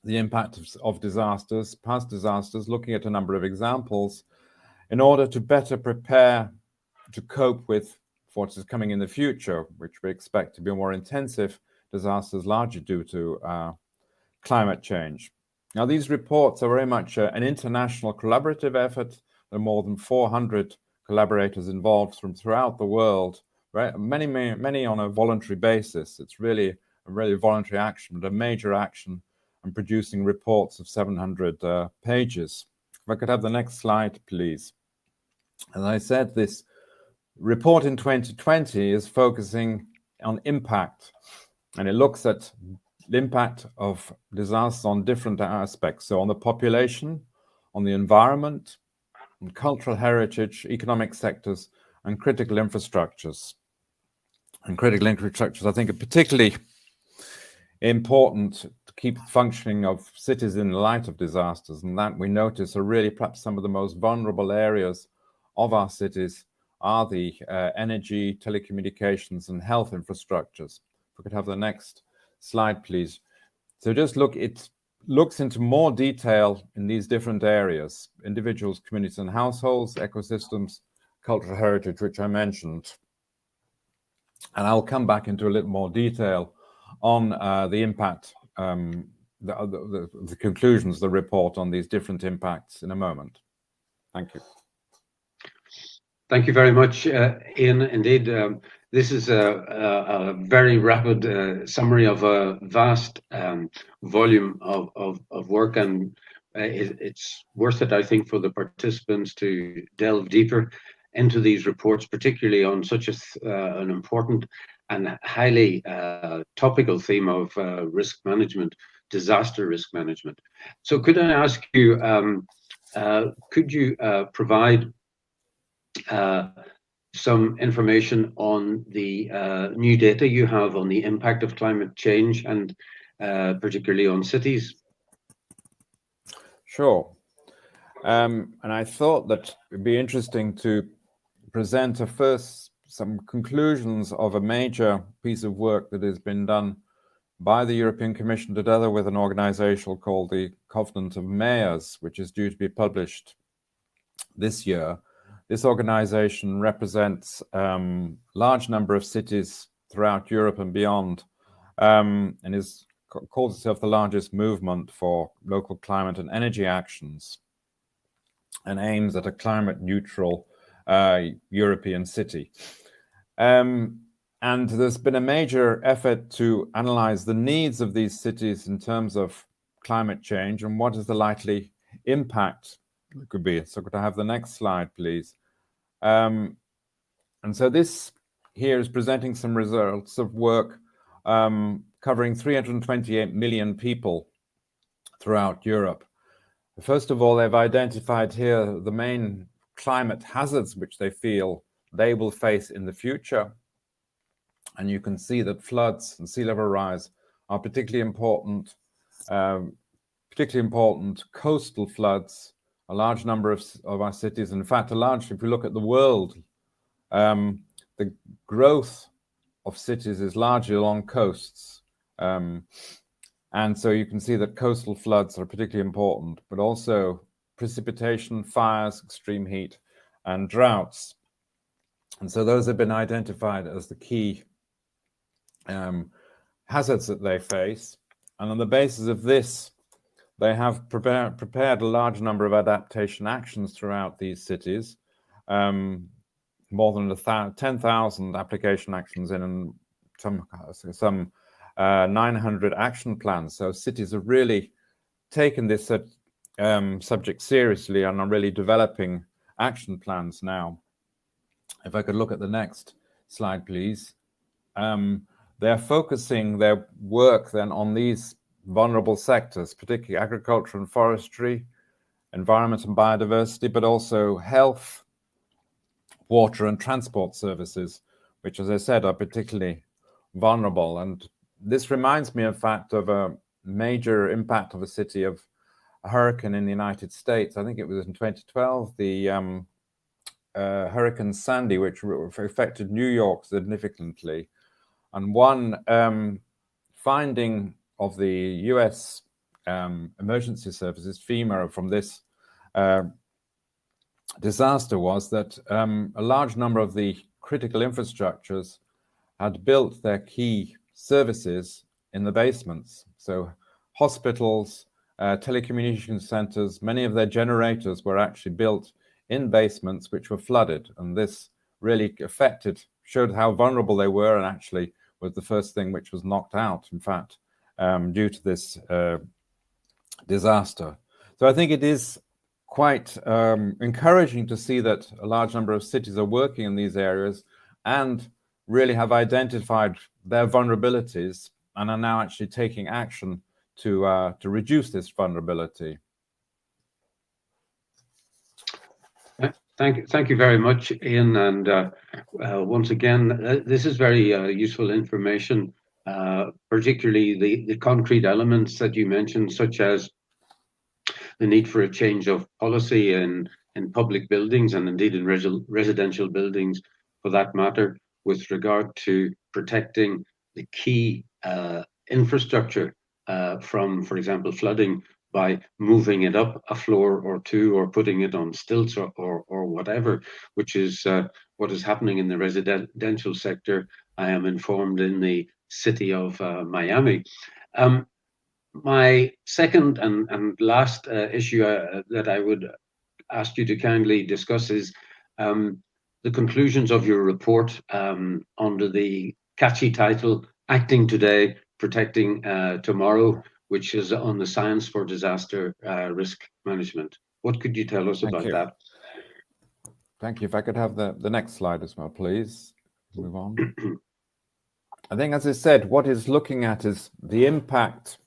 the impact of disasters, past disasters, looking at a number of examples in order to better prepare to cope with what is coming in the future, which we expect to be more intensive disasters, largely due to climate change. Now, these reports are very much an international collaborative effort. There are more than 400 collaborators involved from throughout the world, right? Many on a voluntary basis. It's really a really voluntary action, but a major action, and producing reports of 700 pages. If I could have the next slide, please. As I said, this report in 2020 is focusing on impact, and it looks at the impact of disasters on different aspects. So on the population, on the environment, and cultural heritage, economic sectors, and critical infrastructures. And critical infrastructures, I think, are particularly important to keep functioning of cities in light of disasters, and that we notice are really perhaps some of the most vulnerable areas of our cities are the energy, telecommunications, and health infrastructures. If we could have the next slide, please. So just look, it looks into more detail in these different areas: individuals, communities, and households, ecosystems, cultural heritage, which I mentioned. And I'll come back into a little more detail on the impact, the conclusions of the report on these different impacts in a moment. Thank you. Thank you very much, Ian. Indeed, this is a very rapid summary of a vast volume of work, and it's worth it, I think, for the participants to delve deeper into these reports, particularly on such an important and highly topical theme of risk management, disaster risk management. So could I ask you, could you provide some information on the new data you have on the impact of climate change, and particularly on cities? Sure. And I thought that it'd be interesting to present some conclusions of a major piece of work that has been done by the European Commission together with an organization called the Covenant of Mayors, which is due to be published this year. This organization represents a large number of cities throughout Europe and beyond, and calls itself the largest movement for local climate and energy actions, and aims at a climate neutral European city. And there's been a major effort to analyze the needs of these cities in terms of climate change and what is the likely impact it could be. So could I have the next slide, please? And so this here is presenting some results of work covering 328 million people throughout Europe. First of all, they've identified here the main climate hazards which they feel they will face in the future. And you can see that floods and sea level rise are particularly important coastal floods. A large number of our cities, in fact, if you look at the world, the growth of cities is largely along coasts. And so you can see that coastal floods are particularly important, but also precipitation, fires, extreme heat, and droughts. And so those have been identified as the key hazards that they face. And on the basis of this, they have prepared a large number of adaptation actions throughout these cities, more than 10,000 application actions and some 900 action plans. So cities have really taken this subject seriously and are really developing action plans now. If I could look at the next slide, please. They're focusing their work then on these vulnerable sectors, particularly agriculture and forestry, environment and biodiversity, but also health, water and transport services, which, as I said, are particularly vulnerable. And this reminds me, in fact, of a major impact of a hurricane in the United States. I think it was in 2012, the Hurricane Sandy, which affected New York significantly. And one finding of the US emergency services, FEMA, from this disaster was that a large number of the critical infrastructures had built their key services in the basements. So hospitals, telecommunication centers, many of their generators were actually built in basements which were flooded. And this really showed how vulnerable they were, and actually was the first thing which was knocked out, in fact, due to this disaster. So I think it is quite encouraging to see that a large number of cities are working in these areas and really have identified their vulnerabilities and are now actually taking action to reduce this vulnerability. Thank you very much, Ian. And once again, this is very useful information, particularly the concrete elements that you mentioned, such as the need for a change of policy in public buildings and indeed in residential buildings, for that matter, with regard to protecting the key infrastructure from, for example, flooding, by moving it up a floor or two, or putting it on stilts, or whatever, which is what is happening in the residential sector, I am informed, in the city of Miami. My second and last issue that I would ask you to kindly discuss is the conclusions of your report under the catchy title, Acting Today, Protecting Tomorrow, which is on the science for disaster risk management. What could you tell us about that? Thank you. If I could have the next slide as well, please. Move on. I think, as I said, what is looking at is the impact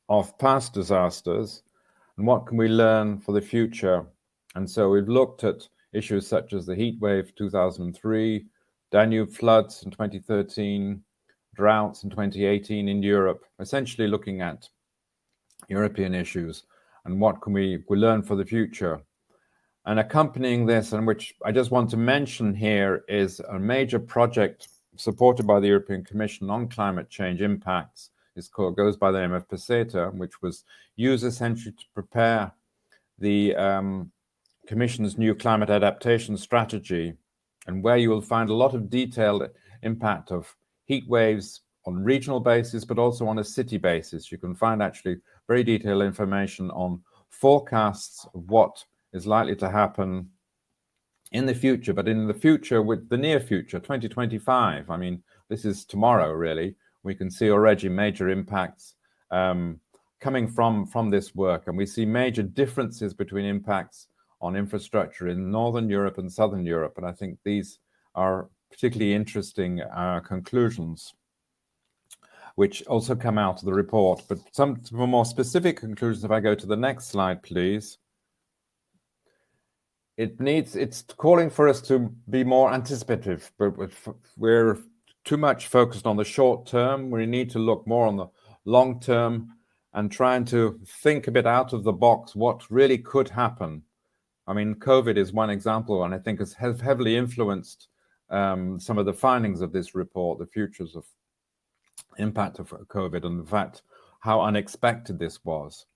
of past disasters and what can we learn for the future. And so we've looked at issues such as the heat wave 2003, Danube floods in 2013, droughts in 2018 in Europe, essentially looking at European issues and what can we learn for the future. And accompanying this, and which I just want to mention here, is a major project supported by the European Commission on climate change impacts. Goes by the name of Peseta, which was used essentially to prepare the Commission's new climate adaptation strategy, and where you will find a lot of detailed impact of heat waves on regional basis, but also on a city basis. You can find actually very detailed information on forecasts of what is likely to happen in the future, but in the future, with the near future, 2025. I mean, this is tomorrow, really. We can see already major impacts coming from this work, and we see major differences between impacts on infrastructure in Northern Europe and Southern Europe. And I think these are particularly interesting conclusions, which also come out of the report. But some more specific conclusions, if I go to the next slide, please. It's calling for us to be more anticipative, but we're too much focused on the short term. We need to look more on the long term and trying to think a bit out of the box what really could happen. I mean, COVID is one example, and I think has heavily influenced some of the findings of this report, the futures of impact of COVID, and the fact how unexpected this was.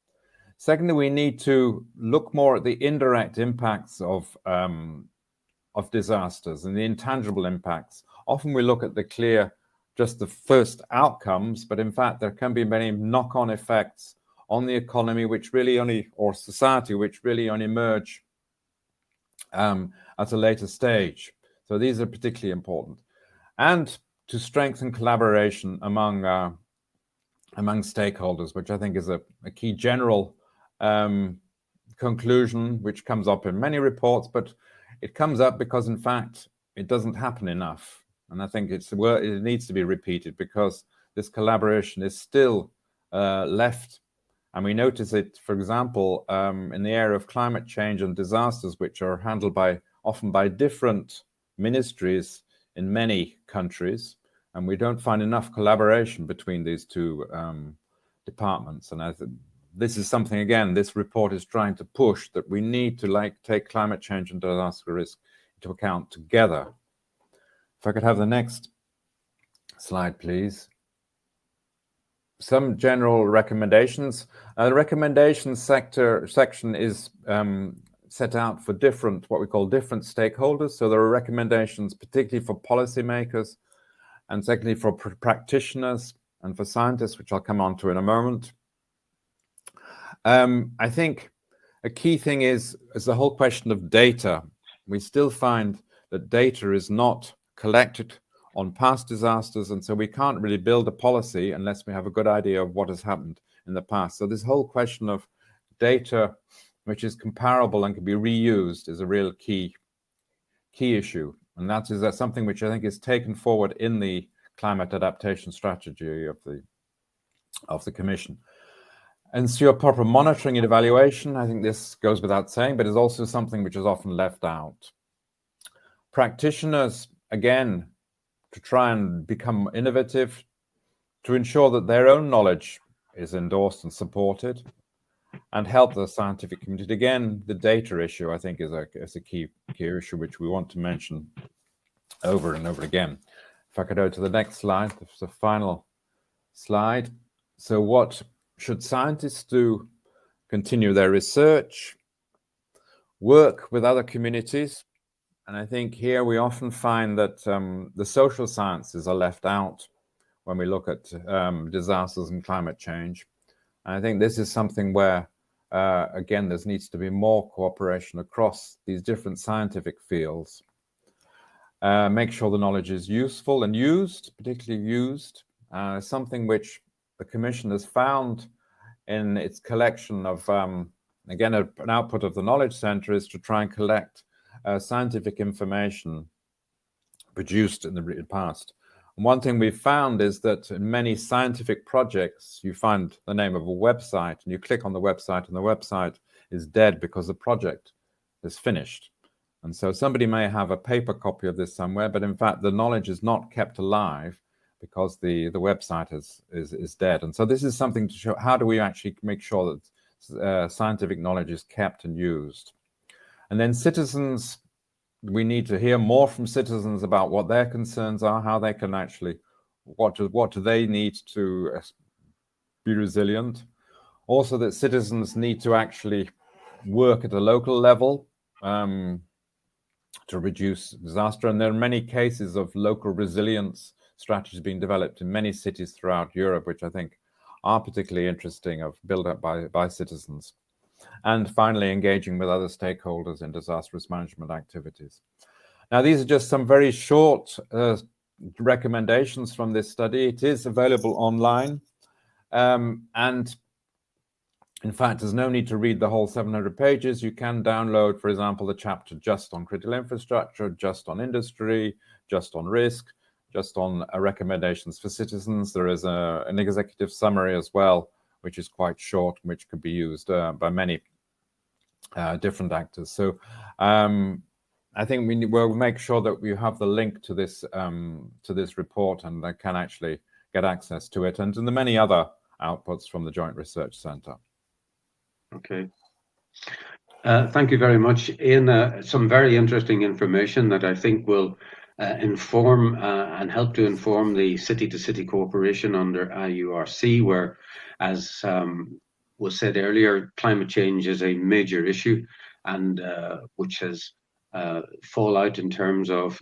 Secondly, we need to look more at the indirect impacts of disasters and the intangible impacts. Often we look at the clear, just the first outcomes, but in fact there can be many knock-on effects on the economy, which really only, or society, which really only emerge at a later stage. So these are particularly important. And to strengthen collaboration among stakeholders, which I think is a key general conclusion, which comes up in many reports, but it comes up because, in fact, it doesn't happen enough. And I think it needs to be repeated, because this collaboration is still left. And we notice it, for example, in the area of climate change and disasters, which are handled often by different ministries in many countries. And we don't find enough collaboration between these two departments. And this is something, again, this report is trying to push, that we need to take climate change and disaster risk into account together. If I could have the next slide, please. Some general recommendations. The recommendations section is set out for what we call different stakeholders. So there are recommendations particularly for policymakers, and secondly for practitioners and for scientists, which I'll come on to in a moment. I think a key thing is the whole question of data. We still find that data is not collected on past disasters, and so we can't really build a policy unless we have a good idea of what has happened in the past. So this whole question of data, which is comparable and can be reused, is a real key issue. And that's something which I think is taken forward in the climate adaptation strategy of the Commission. ensure proper monitoring and evaluation. I think this goes without saying, but is also something which is often left out. Practitioners, again, to try and become innovative, to ensure that their own knowledge is endorsed and supported, and help the scientific community. Again, the data issue, I think, is a key issue which we want to mention over and over again. If I could go to the next slide, the final slide. So what should scientists do? Continue their research, work with other communities. And I think here we often find that the social sciences are left out when we look at disasters and climate change. And I think this is something where, again, there needs to be more cooperation across these different scientific fields. Make sure the knowledge is useful and used, particularly used. Something which the Commission has found in its collection of, again, an output of the Knowledge Centre is to try and collect scientific information produced in the past. And one thing we've found is that in many scientific projects, you find the name of a website and you click on the website and the website is dead because the project is finished. And so somebody may have a paper copy of this somewhere, but in fact, the knowledge is not kept alive because the website is dead. And so this is something to show, how do we actually make sure that scientific knowledge is kept and used? And then citizens, we need to hear more from citizens about what their concerns are, how they can actually, what do they need to be resilient. Also that citizens need to actually work at a local level to reduce disaster. And there are many cases of local resilience strategies being developed in many cities throughout Europe, which I think are particularly interesting, of built up by citizens. And finally, engaging with other stakeholders in disaster risk management activities. Now, these are just some very short recommendations from this study. It is available online. And in fact, there's no need to read the whole 700 pages. You can download, for example, the chapter just on critical infrastructure, just on industry, just on risk, just on recommendations for citizens. There is an executive summary as well, which is quite short, which could be used by many different actors. So I think we'll make sure that we have the link to this report, and they can actually get access to it and to the many other outputs from the Joint Research Centre. Okay. Thank you very much, Ian. Some very interesting information that I think will inform and help to inform the city-to-city cooperation under IURC, where, as was said earlier, climate change is a major issue, and which has fallout in terms of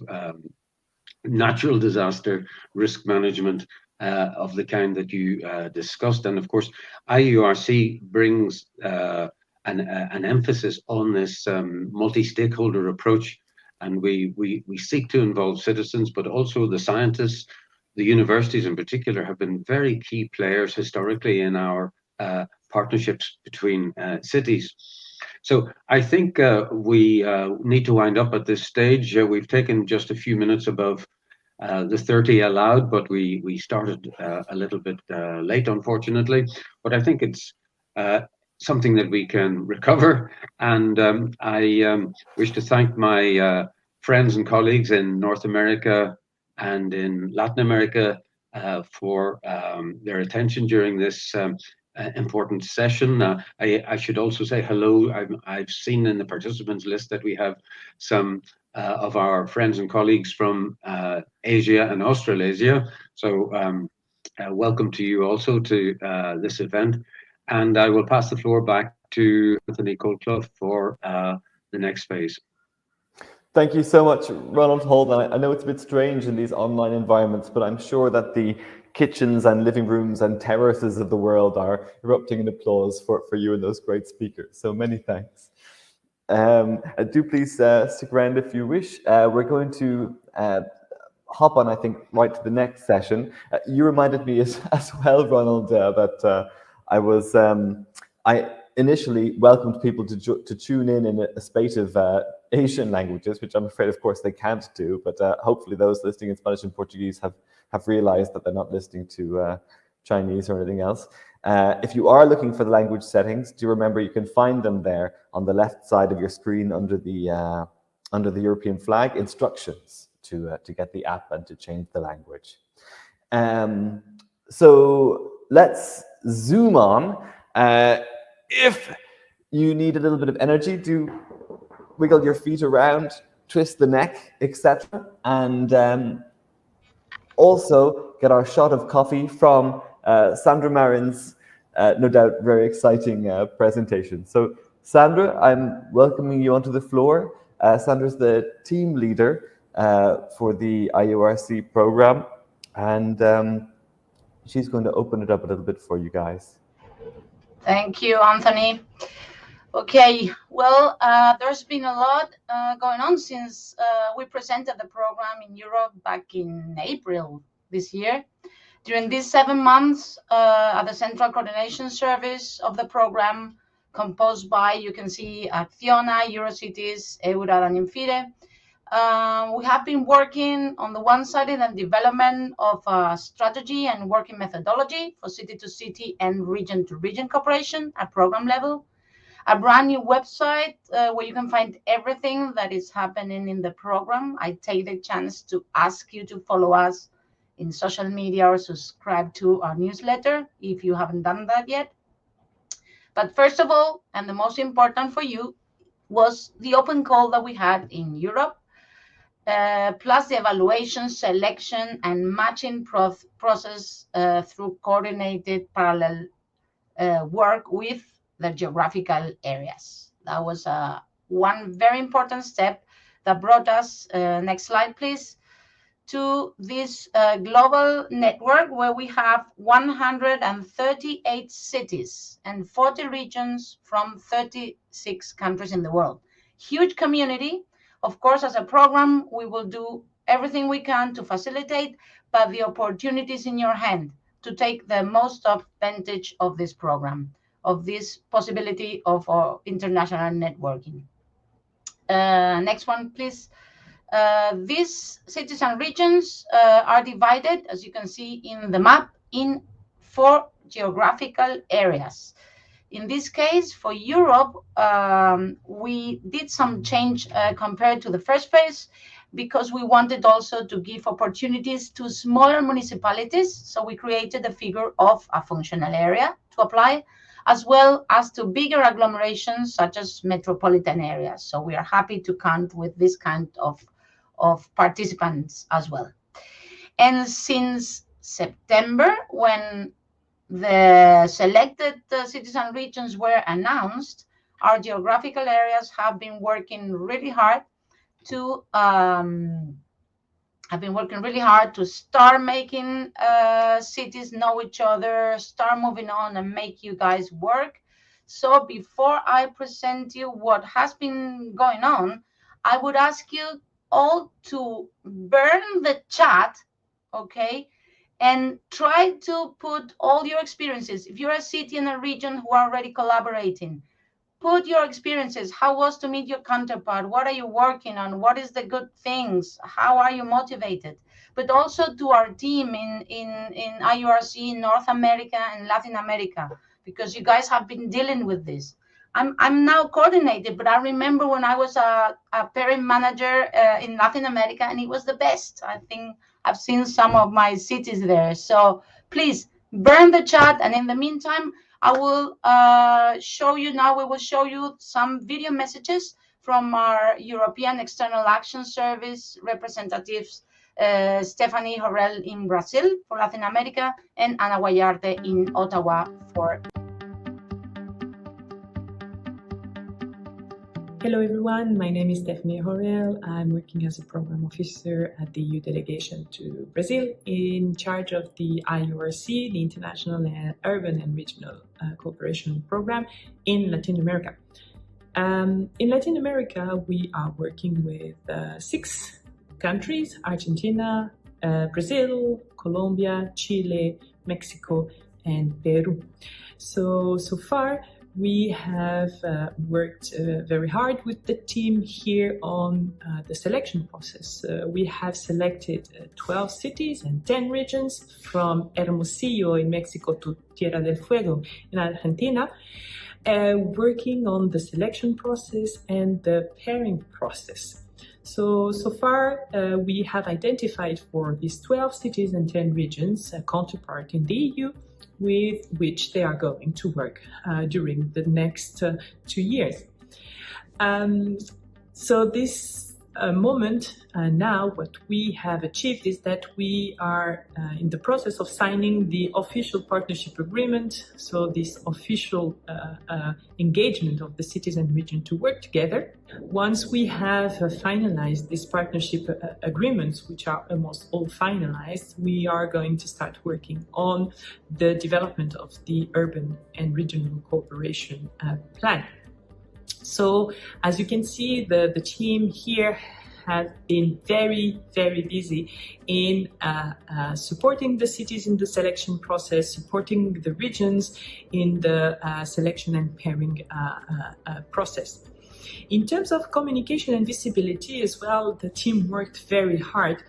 natural disaster risk management of the kind that you discussed. And of course, IURC brings an emphasis on this multi-stakeholder approach, and we seek to involve citizens, but also the scientists. The universities in particular have been very key players historically in our partnerships between cities. So I think we need to wind up at this stage. We've taken just a few minutes above the 30 allowed, but we started a little bit late, unfortunately. But I think it's something that we can recover. And I wish to thank my friends and colleagues in North America and in Latin America for their attention during this important session. I should also say hello. I've seen in the participants list that we have some of our friends and colleagues from Asia and Australasia. So welcome to you also to this event. And I will pass the floor back to Anthony Coldclough for the next phase. Thank you so much, Ronald Holt. I know it's a bit strange in these online environments, but I'm sure that the kitchens and living rooms and terraces of the world are erupting in applause for you and those great speakers. So many thanks. Do please stick around if you wish. We're going to hop on, I think, right to the next session. You reminded me as well, Ronald, that I initially welcomed people to tune in a spate of Asian languages, which I'm afraid, of course, they can't do. But hopefully those listening in Spanish and Portuguese have realized that they're not listening to Chinese or anything else. If you are looking for the language settings, do remember you can find them there on the left side of your screen under the European flag, instructions to get the app and to change the language. So let's zoom on. If you need a little bit of energy, do wiggle your feet around, twist the neck, etc. And also get our shot of coffee from Sandra Marin's no doubt very exciting presentation. So Sandra, I'm welcoming you onto the floor. Sandra's the team leader for the IURC program, and she's going to open it up a little bit for you guys. Thank you, Anthony. Okay, well, there's been a lot going on since we presented the program in Europe back in April this year. During these 7 months at the Central Coordination Service of the program, composed by, you can see, Acciona, Eurocities, EURAD, and Infide, we have been working on the one side in the development of a strategy and working methodology for city-to-city and region-to-region cooperation at program level, a brand new website where you can find everything that is happening in the program. I take the chance to ask you to follow us in social media or subscribe to our newsletter if you haven't done that yet. But first of all, and the most important for you, was the open call that we had in Europe, plus the evaluation, selection, and matching process through coordinated parallel work with the geographical areas. That was one very important step that brought us, next slide please, to this global network where we have 138 cities and 40 regions from 36 countries in the world. Huge community. Of course, as a program, we will do everything we can to facilitate, but the opportunity is in your hand to take the most advantage of this program, of this possibility of international networking. Next one, please. These cities and regions are divided, as you can see in the map, in 4 geographical areas. In this case, for Europe, we did some change compared to the first phase because we wanted also to give opportunities to smaller municipalities. So we created a figure of a functional area to apply, as well as to bigger agglomerations such as metropolitan areas. So we are happy to count with this kind of participants as well. And since September, when the selected cities and regions were announced, our geographical areas have been working really hard to start making cities know each other, start moving on and make you guys work. So before I present you what has been going on, I would ask you all to burn the chat, okay? And try to put all your experiences. If you're a city and a region who are already collaborating, put your experiences. How was to meet your counterpart? What are you working on? What is the good things? How are you motivated? But also to our team in IURC, North America and Latin America, because you guys have been dealing with this. I'm now coordinated, but I remember when I was a parent manager in Latin America, and it was the best. I think I've seen some of my cities there. So please burn the chat. And in the meantime, I will show you now, we will show you some video messages from our European External Action Service representatives, Stephanie Horrell in Brazil for Latin America, and Ana Guayarte in Ottawa for. Hello everyone, my name is Stephanie Horrell. I'm working as a program officer at the EU delegation to Brazil in charge of the IURC, the International Urban and Regional Cooperation Program in Latin America. In Latin America, we are working with 6 countries: Argentina, Brazil, Colombia, Chile, Mexico, and Peru. So far, we have worked very hard with the team here on the selection process. We have selected 12 cities and 10 regions, from Hermosillo in Mexico to Tierra del Fuego in Argentina, working on the selection process and the pairing process. So far, we have identified for these 12 cities and 10 regions a counterpart in the EU with which they are going to work during the next 2 years. So this moment now, what we have achieved is that we are in the process of signing the official partnership agreement, so this official engagement of the cities and region to work together. Once we have finalized these partnership agreements, which are almost all finalized, we are going to start working on the development of the urban and regional cooperation plan. So as you can see, the team here has been very, very busy in supporting the cities in the selection process, supporting the regions in the selection and pairing process. In terms of communication and visibility as well, the team worked very hard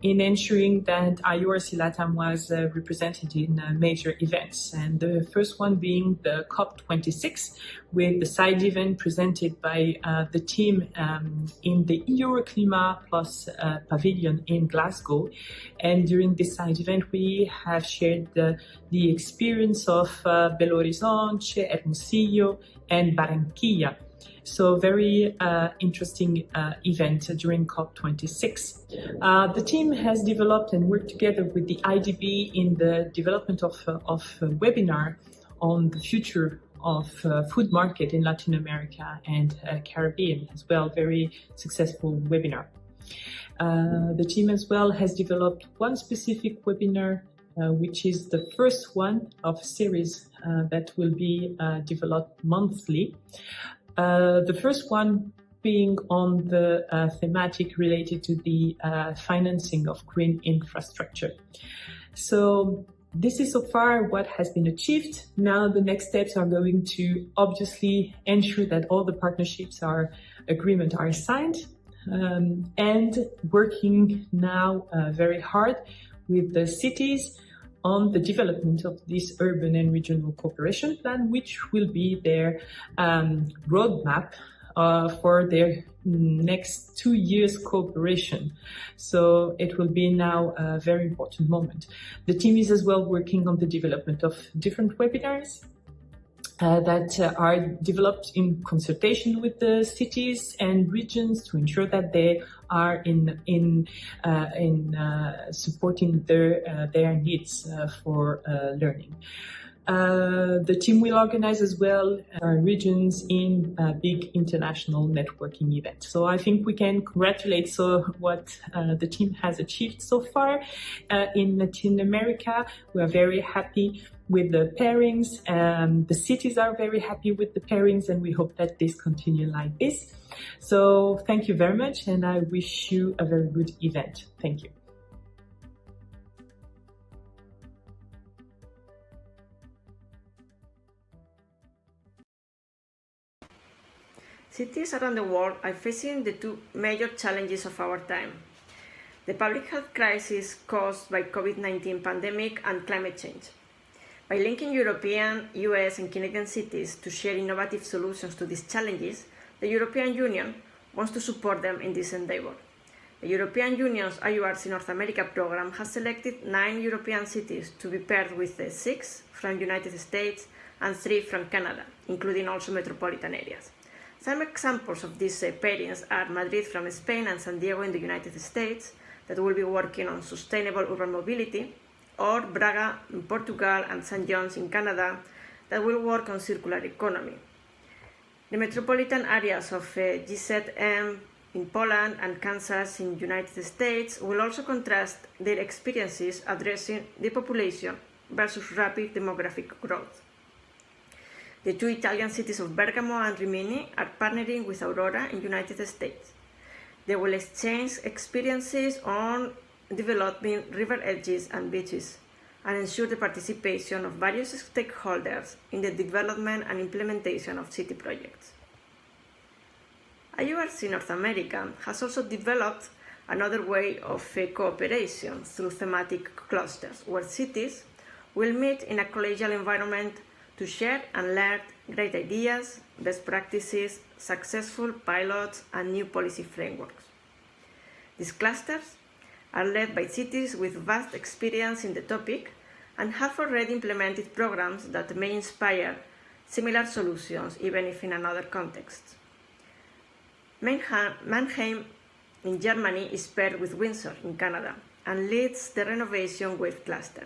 in ensuring that IURC LATAM was represented in major events. And the first one being the COP26, with the side event presented by the team in the Euroclima Plus pavilion in Glasgow. And during this side event, we have shared the experience of Belo Horizonte, Hermosillo, and Barranquilla. So very interesting event during COP26. The team has developed and worked together with the IDB in the development of a webinar on the future of food market in Latin America and Caribbean as well. Very successful webinar. The team as well has developed one specific webinar which is the first one of a series that will be developed monthly. The first one being on the thematic related to the financing of green infrastructure. So this is so far what has been achieved. Now the next steps are going to obviously ensure that all the partnerships agreements are signed, and working now very hard with the cities on the development of this urban and regional cooperation plan, which will be their roadmap for their next 2 years cooperation. So it will be now a very important moment. The team is as well working on the development of different webinars that are developed in consultation with the cities and regions to ensure that they are in supporting their needs for learning. The team will organize as well regions in big international networking events. So I think we can congratulate what the team has achieved so far in Latin America. We are very happy with the pairings. The cities are very happy with the pairings, and we hope that this continue like this. So thank you very much, and I wish you a very good event. Thank you. Cities around the world are facing the two major challenges of our time: the public health crisis caused by COVID-19 pandemic and climate change. By linking European, US and Canadian cities to share innovative solutions to these challenges, the European Union wants to support them in this endeavor. The European Union's IURC North America program has selected 9 European cities to be paired with 6 from the United States and 3 from Canada, including also metropolitan areas. Some examples of these pairings are Madrid from Spain and San Diego in the United States, that will be working on sustainable urban mobility, or Braga in Portugal and St. John's in Canada, that will work on circular economy. The metropolitan areas of GZM in Poland and Kansas in the United States will also contrast their experiences addressing the population versus rapid demographic growth. The 2 Italian cities of Bergamo and Rimini are partnering with Aurora in the United States. They will exchange experiences on developing river edges and beaches, and ensure the participation of various stakeholders in the development and implementation of city projects. IURC North America has also developed another way of cooperation through thematic clusters, where cities will meet in a collegial environment to share and learn great ideas, best practices, successful pilots, and new policy frameworks. These clusters are led by cities with vast experience in the topic and have already implemented programs that may inspire similar solutions, even if in another context. Mannheim in Germany is paired with Windsor in Canada and leads the Renovation Wave cluster.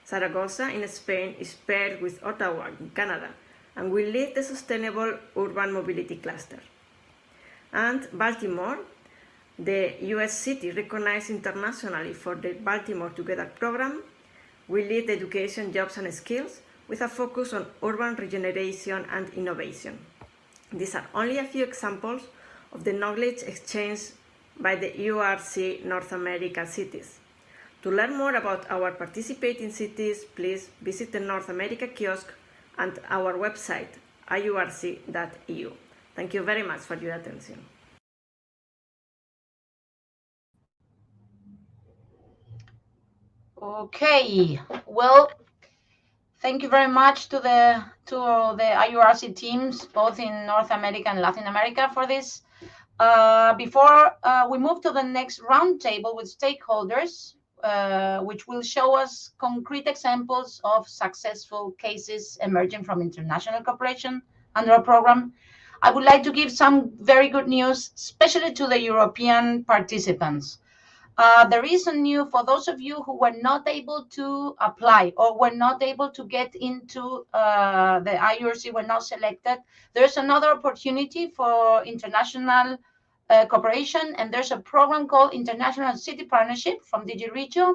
Zaragoza in Spain is paired with Ottawa in Canada and will lead the Sustainable Urban Mobility cluster. And Baltimore, the US city recognized internationally for the Baltimore Together program, will lead the education, jobs and skills with a focus on urban regeneration and innovation. These are only a few examples of the knowledge exchanged by the IURC North America cities. To learn more about our participating cities, please visit the North America kiosk and our website, iurc.eu. Thank you very much for your attention. Okay, well, thank you very much to the IURC teams, both in North America and Latin America, for this. Before we move to the next roundtable with stakeholders, which will show us concrete examples of successful cases emerging from international cooperation under our program, I would like to give some very good news, especially to the European participants. There is a new, for those of you who were not able to apply or were not able to get into the IURC, were not selected, there's another opportunity for international cooperation, and there's a program called International City Partnership from DG Regio,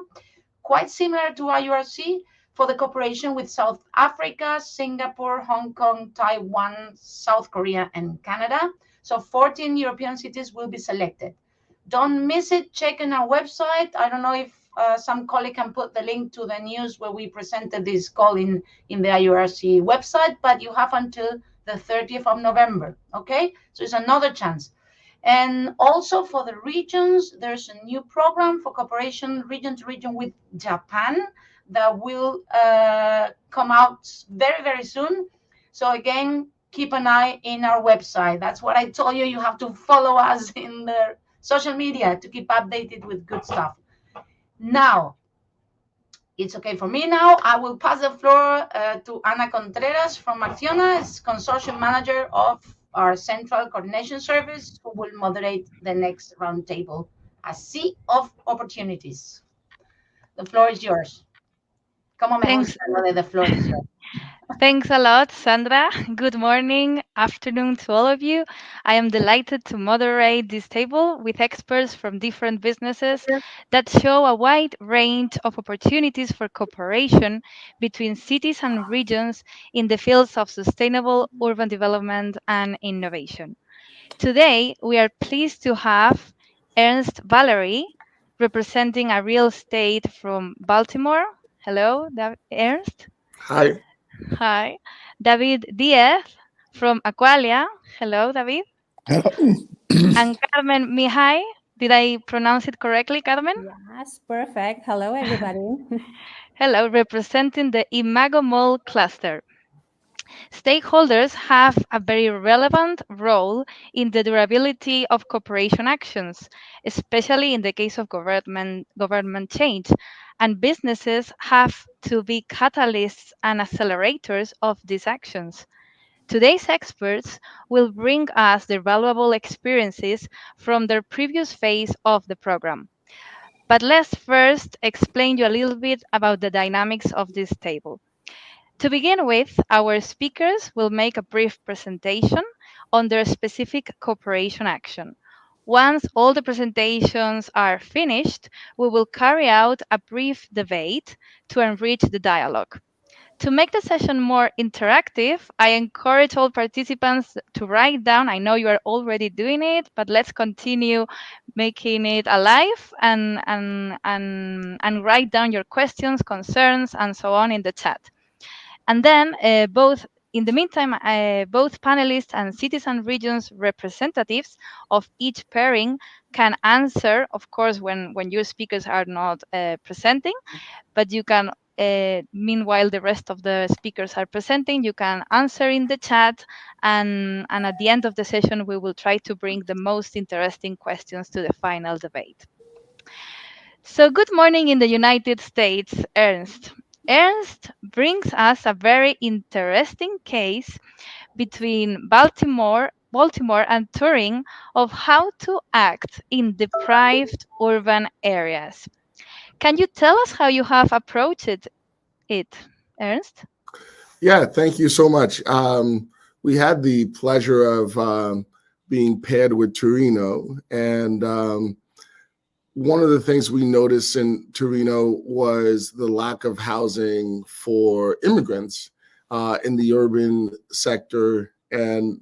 quite similar to IURC, for the cooperation with South Africa, Singapore, Hong Kong, Taiwan, South Korea, and Canada. So 14 European cities will be selected. Don't miss it. Check in our website. I don't know if some colleague can put the link to the news where we presented this call in the IURC website, but you have until the 30th of November, okay? So it's another chance. And also for the regions, there's a new program for cooperation region to region with Japan that will come out very, very soon. So again, keep an eye in our website. That's what I told you. You have to follow us in the social media to keep updated with good stuff. Now, it's okay for me now. I will pass the floor to Ana Contreras from Acciona, as Consortium Manager of our Central Coordination Service, who will moderate the next roundtable, A Sea of Opportunities. The floor is yours. Como me gusta lo de the floor is yours. Thanks a lot, Sandra. Good morning, afternoon to all of you. I am delighted to moderate this table with experts from different businesses that show a wide range of opportunities for cooperation between cities and regions in the fields of sustainable urban development and innovation. Today, we are pleased to have Ernst Valerie, representing a real estate from Baltimore. Hello, Ernst. Hi. Hi. David Diaz from Aqualia. Hello, David. Hello. And Carmen Mihai. Did I pronounce it correctly, Carmen? Yes, perfect. Hello, everybody. Hello, representing the Imago Mall cluster. Stakeholders have a very relevant role in the durability of cooperation actions, especially in the case of government change, and businesses have to be catalysts and accelerators of these actions. Today's experts will bring us their valuable experiences from their previous phase of the program. But let's first explain you a little bit about the dynamics of this table. To begin with, our speakers will make a brief presentation on their specific cooperation action. Once all the presentations are finished, we will carry out a brief debate to enrich the dialogue. To make the session more interactive, I encourage all participants to write down. I know you are already doing it, but let's continue making it alive and write down your questions, concerns, and so on in the chat. And then in the meantime, both panelists and cities and regions representatives of each pairing can answer, of course, when your speakers are not presenting, but you can, meanwhile the rest of the speakers are presenting, you can answer in the chat, and at the end of the session, we will try to bring the most interesting questions to the final debate. So good morning in the United States, Ernst. Ernst brings us a very interesting case between Baltimore and Turin of how to act in deprived urban areas. Can you tell us how you have approached it, Ernst? Yeah, thank you so much. We had the pleasure of being paired with Torino, and one of the things we noticed in Torino was the lack of housing for immigrants in the urban sector, and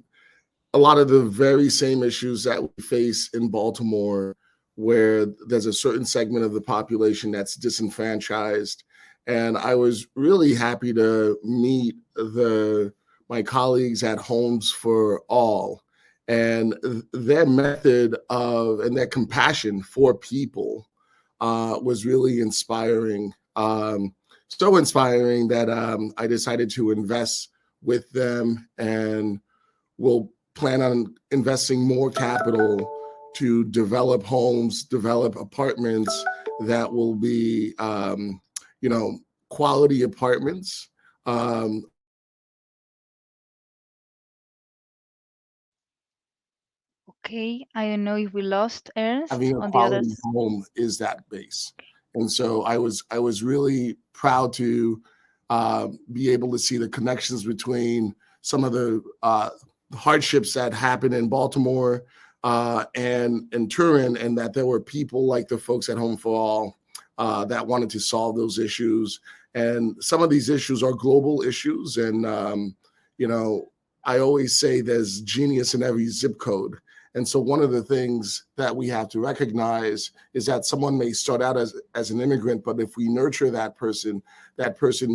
a lot of the very same issues that we face in Baltimore, where there's a certain segment of the population that's disenfranchised. And I was really happy to meet my colleagues at Homes for All, and their method and their compassion for people was really inspiring. So inspiring that I decided to invest with them, and will plan on investing more capital to develop homes, develop apartments that will be, quality apartments. Okay, I don't know if we lost Ernst Having a on the quality others. home is that base. And so I was really proud to be able to see the connections between some of the hardships that happen in Baltimore and in Turin, and that there were people like the folks at Home for All that wanted to solve those issues. And some of these issues are global issues. And, I always say there's genius in every zip code. And so one of the things that we have to recognize is that someone may start out as an immigrant, but if we nurture that person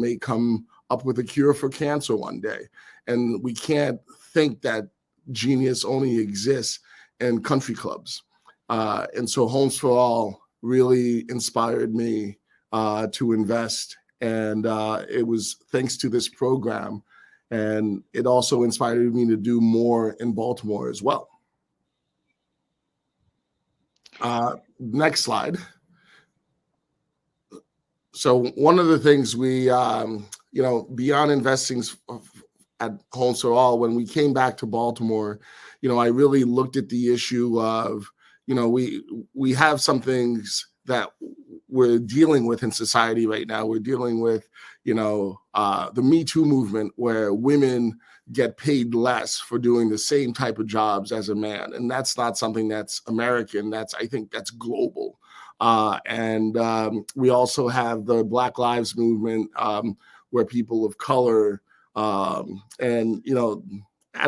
may come up with a cure for cancer one day. And we can't think that genius only exists in country clubs. And so Homes for All really inspired me to invest. And it was thanks to this program. And it also inspired me to do more in Baltimore as well. Next slide. So one of the things we, beyond investing at Homes for All, when we came back to Baltimore, I really looked at the issue of, we have some things that we're dealing with in society right now. We're dealing with, the Me Too movement, where women get paid less for doing the same type of jobs as a man. And that's not something that's American. I think that's global. And we also have the Black Lives Movement, where people of color at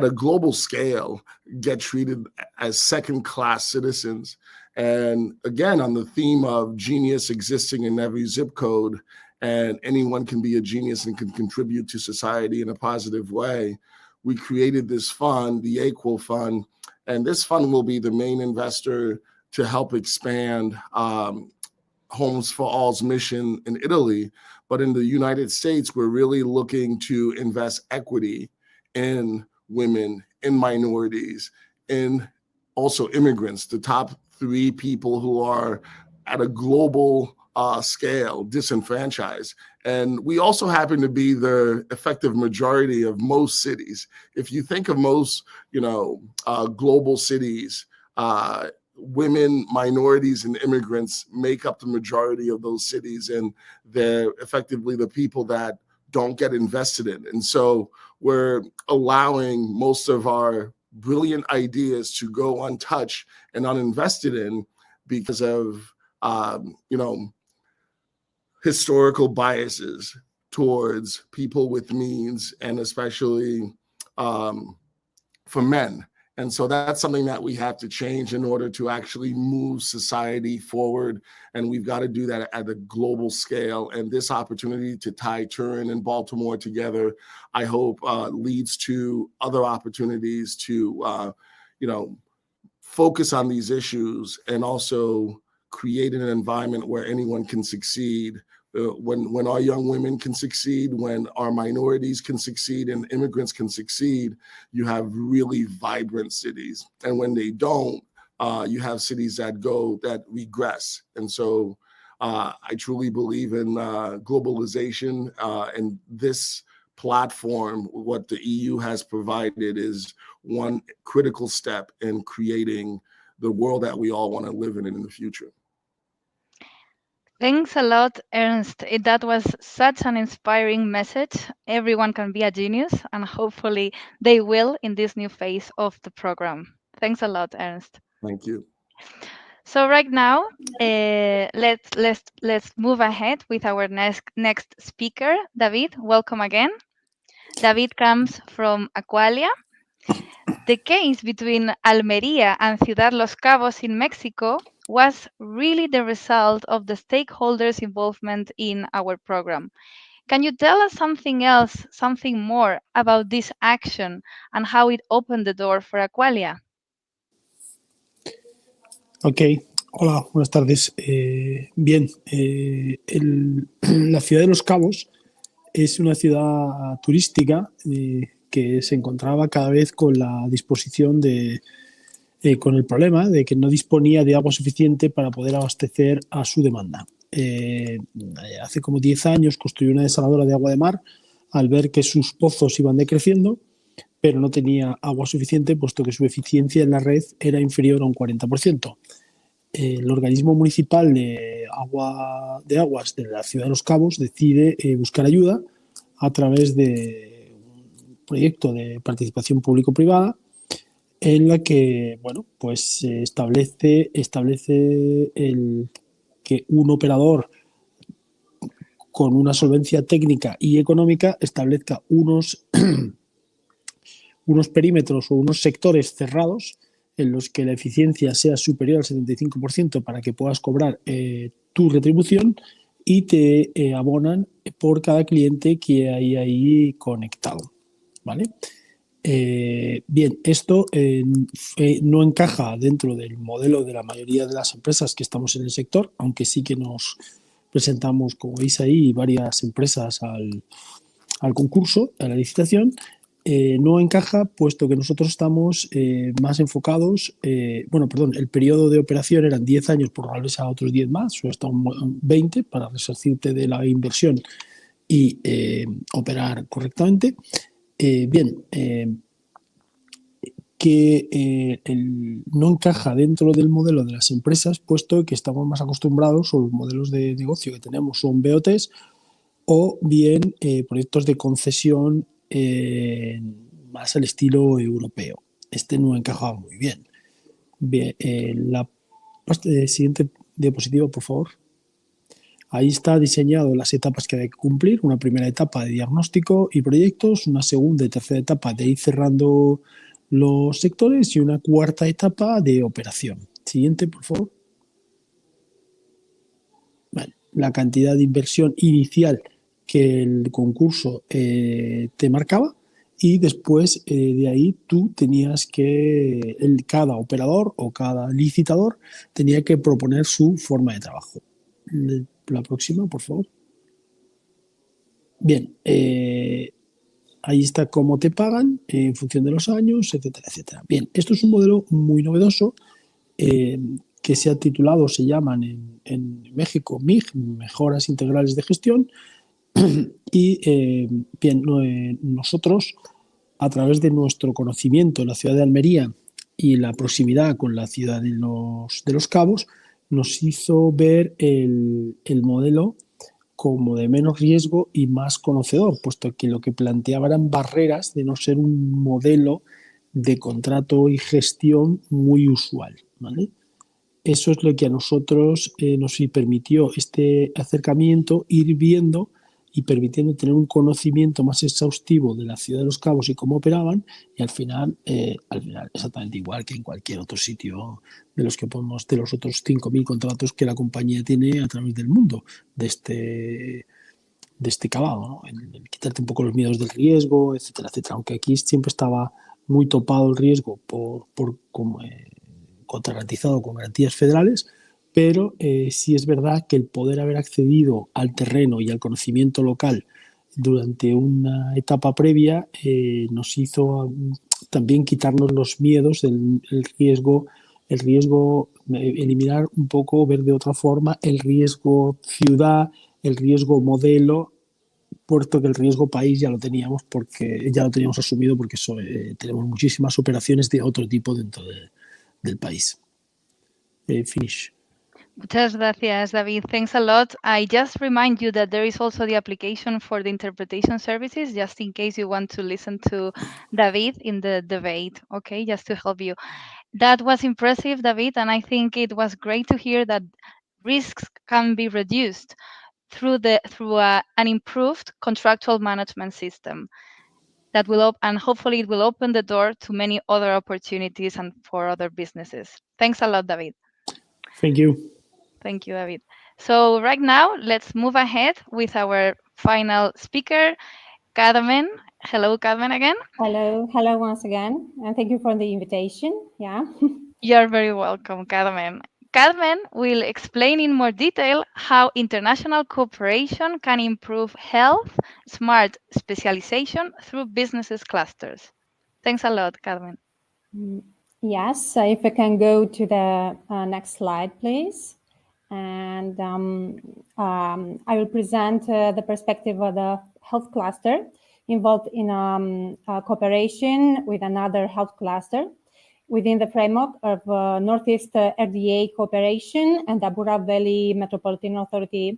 a global scale get treated as second-class citizens. And again, on the theme of genius existing in every zip code, and anyone can be a genius and can contribute to society in a positive way, we created this fund, the Equal Fund, and this fund will be the main investor to help expand Homes for All's mission in Italy. But in the United States, we're really looking to invest equity in women, in minorities, in also immigrants, the top 3 people who are at a global scale disenfranchised. And we also happen to be the effective majority of most cities. If you think of most, global cities, women, minorities, and immigrants make up the majority of those cities, and they're effectively the people that don't get invested in. And so we're allowing most of our brilliant ideas to go untouched and uninvested in because of, historical biases. towards people with means, and especially for men. And so that's something that we have to change in order to actually move society forward. And we've got to do that at a global scale. And this opportunity to tie Turin and Baltimore together, I hope leads to other opportunities to, focus on these issues and also create an environment where anyone can succeed. When our young women can succeed, when our minorities can succeed, and immigrants can succeed, you have really vibrant cities. And when they don't, you have cities that regress. And so I truly believe in globalization, and this platform, what the EU has provided, is one critical step in creating the world that we all want to live in the future. Thanks a lot, Ernst. That was such an inspiring message. Everyone can be a genius, and hopefully they will in this new phase of the program. Thanks a lot, Ernst. Thank you. So right now, let's move ahead with our next speaker, David. Welcome again. David comes from Aqualia. The case between Almería and Ciudad Los Cabos in Mexico was really the result of the stakeholders' involvement in our program. Can you tell us something more about this action and how it opened the door for Aqualia? Ok, hola, buenas tardes. Bien, la ciudad de Los Cabos es una ciudad turística que se encontraba cada vez con la disposición con el problema de que no disponía de agua suficiente para poder abastecer a su demanda. Hace como 10 años construyó una desaladora de agua de mar al ver que sus pozos iban decreciendo, pero no tenía agua suficiente puesto que su eficiencia en la red era inferior a un 40%. El organismo municipal de aguas de la ciudad de Los Cabos decide buscar ayuda a través de un proyecto de participación público-privada en la que, bueno, pues establece que un operador con una solvencia técnica y económica establezca unos perímetros o unos sectores cerrados en los que la eficiencia sea superior al 75% para que puedas cobrar tu retribución y te abonan por cada cliente que hay ahí conectado, ¿vale? Bien, esto no encaja dentro del modelo de la mayoría de las empresas que estamos en el sector, aunque sí que nos presentamos, como veis ahí, varias empresas al concurso, a la licitación. No encaja puesto que nosotros estamos más enfocados, el periodo de operación eran 10 años por darles a otros 10 más, o hasta 20 para resarcirte de la inversión y operar correctamente. No encaja dentro del modelo de las empresas, puesto que estamos más acostumbrados, o los modelos de negocio que tenemos son BOTs o bien proyectos de concesión más al estilo europeo. Este no encaja muy bien. Bien, la siguiente diapositiva, por favor. Ahí está diseñado las etapas que hay que cumplir. Una primera etapa de diagnóstico y proyectos, una segunda y tercera etapa de ir cerrando los sectores y una cuarta etapa de operación. Siguiente, por favor. Vale. La cantidad de inversión inicial que el concurso te marcaba y después de ahí tú tenías que, cada operador o cada licitador tenía que proponer su forma de trabajo. La próxima, por favor. Bien, ahí está cómo te pagan en función de los años, etcétera, etcétera. Bien, esto es un modelo muy novedoso que se ha titulado, se llaman en México MIG, Mejoras Integrales de Gestión. Y nosotros, a través de nuestro conocimiento en la ciudad de Almería y la proximidad con la ciudad de Los Cabos, nos hizo ver el modelo como de menos riesgo y más conocedor, puesto que lo que planteaba eran barreras de no ser un modelo de contrato y gestión muy usual, ¿vale? Eso es lo que a nosotros nos permitió este acercamiento, ir viendo y permitiendo tener un conocimiento más exhaustivo de la ciudad de Los Cabos y cómo operaban, y al final exactamente igual que en cualquier otro sitio de los otros 5.000 contratos que la compañía tiene a través del mundo de este calado, ¿no? En quitarte un poco los miedos del riesgo, etcétera, etcétera. Aunque aquí siempre estaba muy topado el riesgo contragarantizado con garantías federales, pero sí es verdad que el poder haber accedido al terreno y al conocimiento local durante una etapa previa nos hizo también quitarnos los miedos del riesgo, eliminar un poco, ver de otra forma el riesgo ciudad, el riesgo modelo, puesto que el riesgo país ya lo teníamos asumido porque tenemos muchísimas operaciones de otro tipo dentro del país. Finish. Muchas gracias, David. Thanks a lot. I just remind you that there is also the application for the interpretation services, just in case you want to listen to David in the debate, okay, just to help you. That was impressive, David, and I think it was great to hear that risks can be reduced through an improved contractual management system that will and hopefully it will open the door to many other opportunities and for other businesses. Thanks a lot, David. Thank you. Thank you, David. So right now, let's move ahead with our final speaker, Carmen. Hello, Carmen, again. Hello once again, and thank you for the invitation. Yeah. You're very welcome, Carmen. Carmen will explain in more detail how international cooperation can improve health, smart specialization through businesses clusters. Thanks a lot, Carmen. Yes, if I can go to the next slide, please. And I will present the perspective of the health cluster involved in cooperation with another health cluster within the framework of Northeast RDA cooperation and the Bura Valley Metropolitan Authority.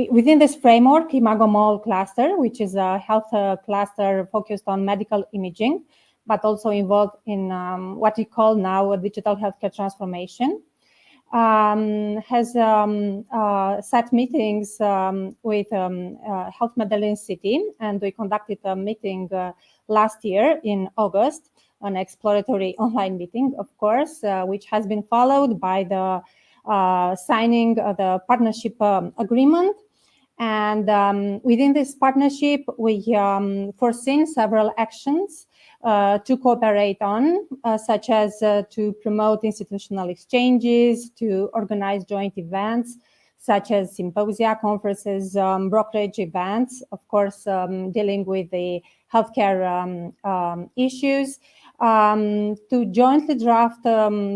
Within this framework, Imago Mall cluster, which is a health cluster focused on medical imaging, but also involved in what we call now a digital healthcare transformation, has set meetings with Health Medellin City, and we conducted a meeting last year in August, an exploratory online meeting, of course, which has been followed by the signing of the partnership agreement. And within this partnership, we foreseen several actions to cooperate on, such as to promote institutional exchanges, to organize joint events, such as symposia, conferences, brokerage events, of course, dealing with the healthcare issues, to jointly draft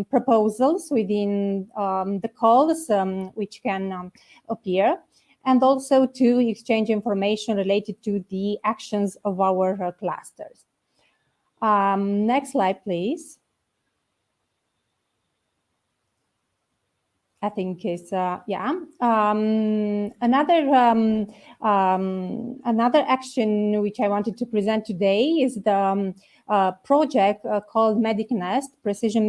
proposals within the calls which can appear, and also to exchange information related to the actions of our clusters. Next slide, please. I think it's another action which I wanted to present today is the project called MedicNest, Precision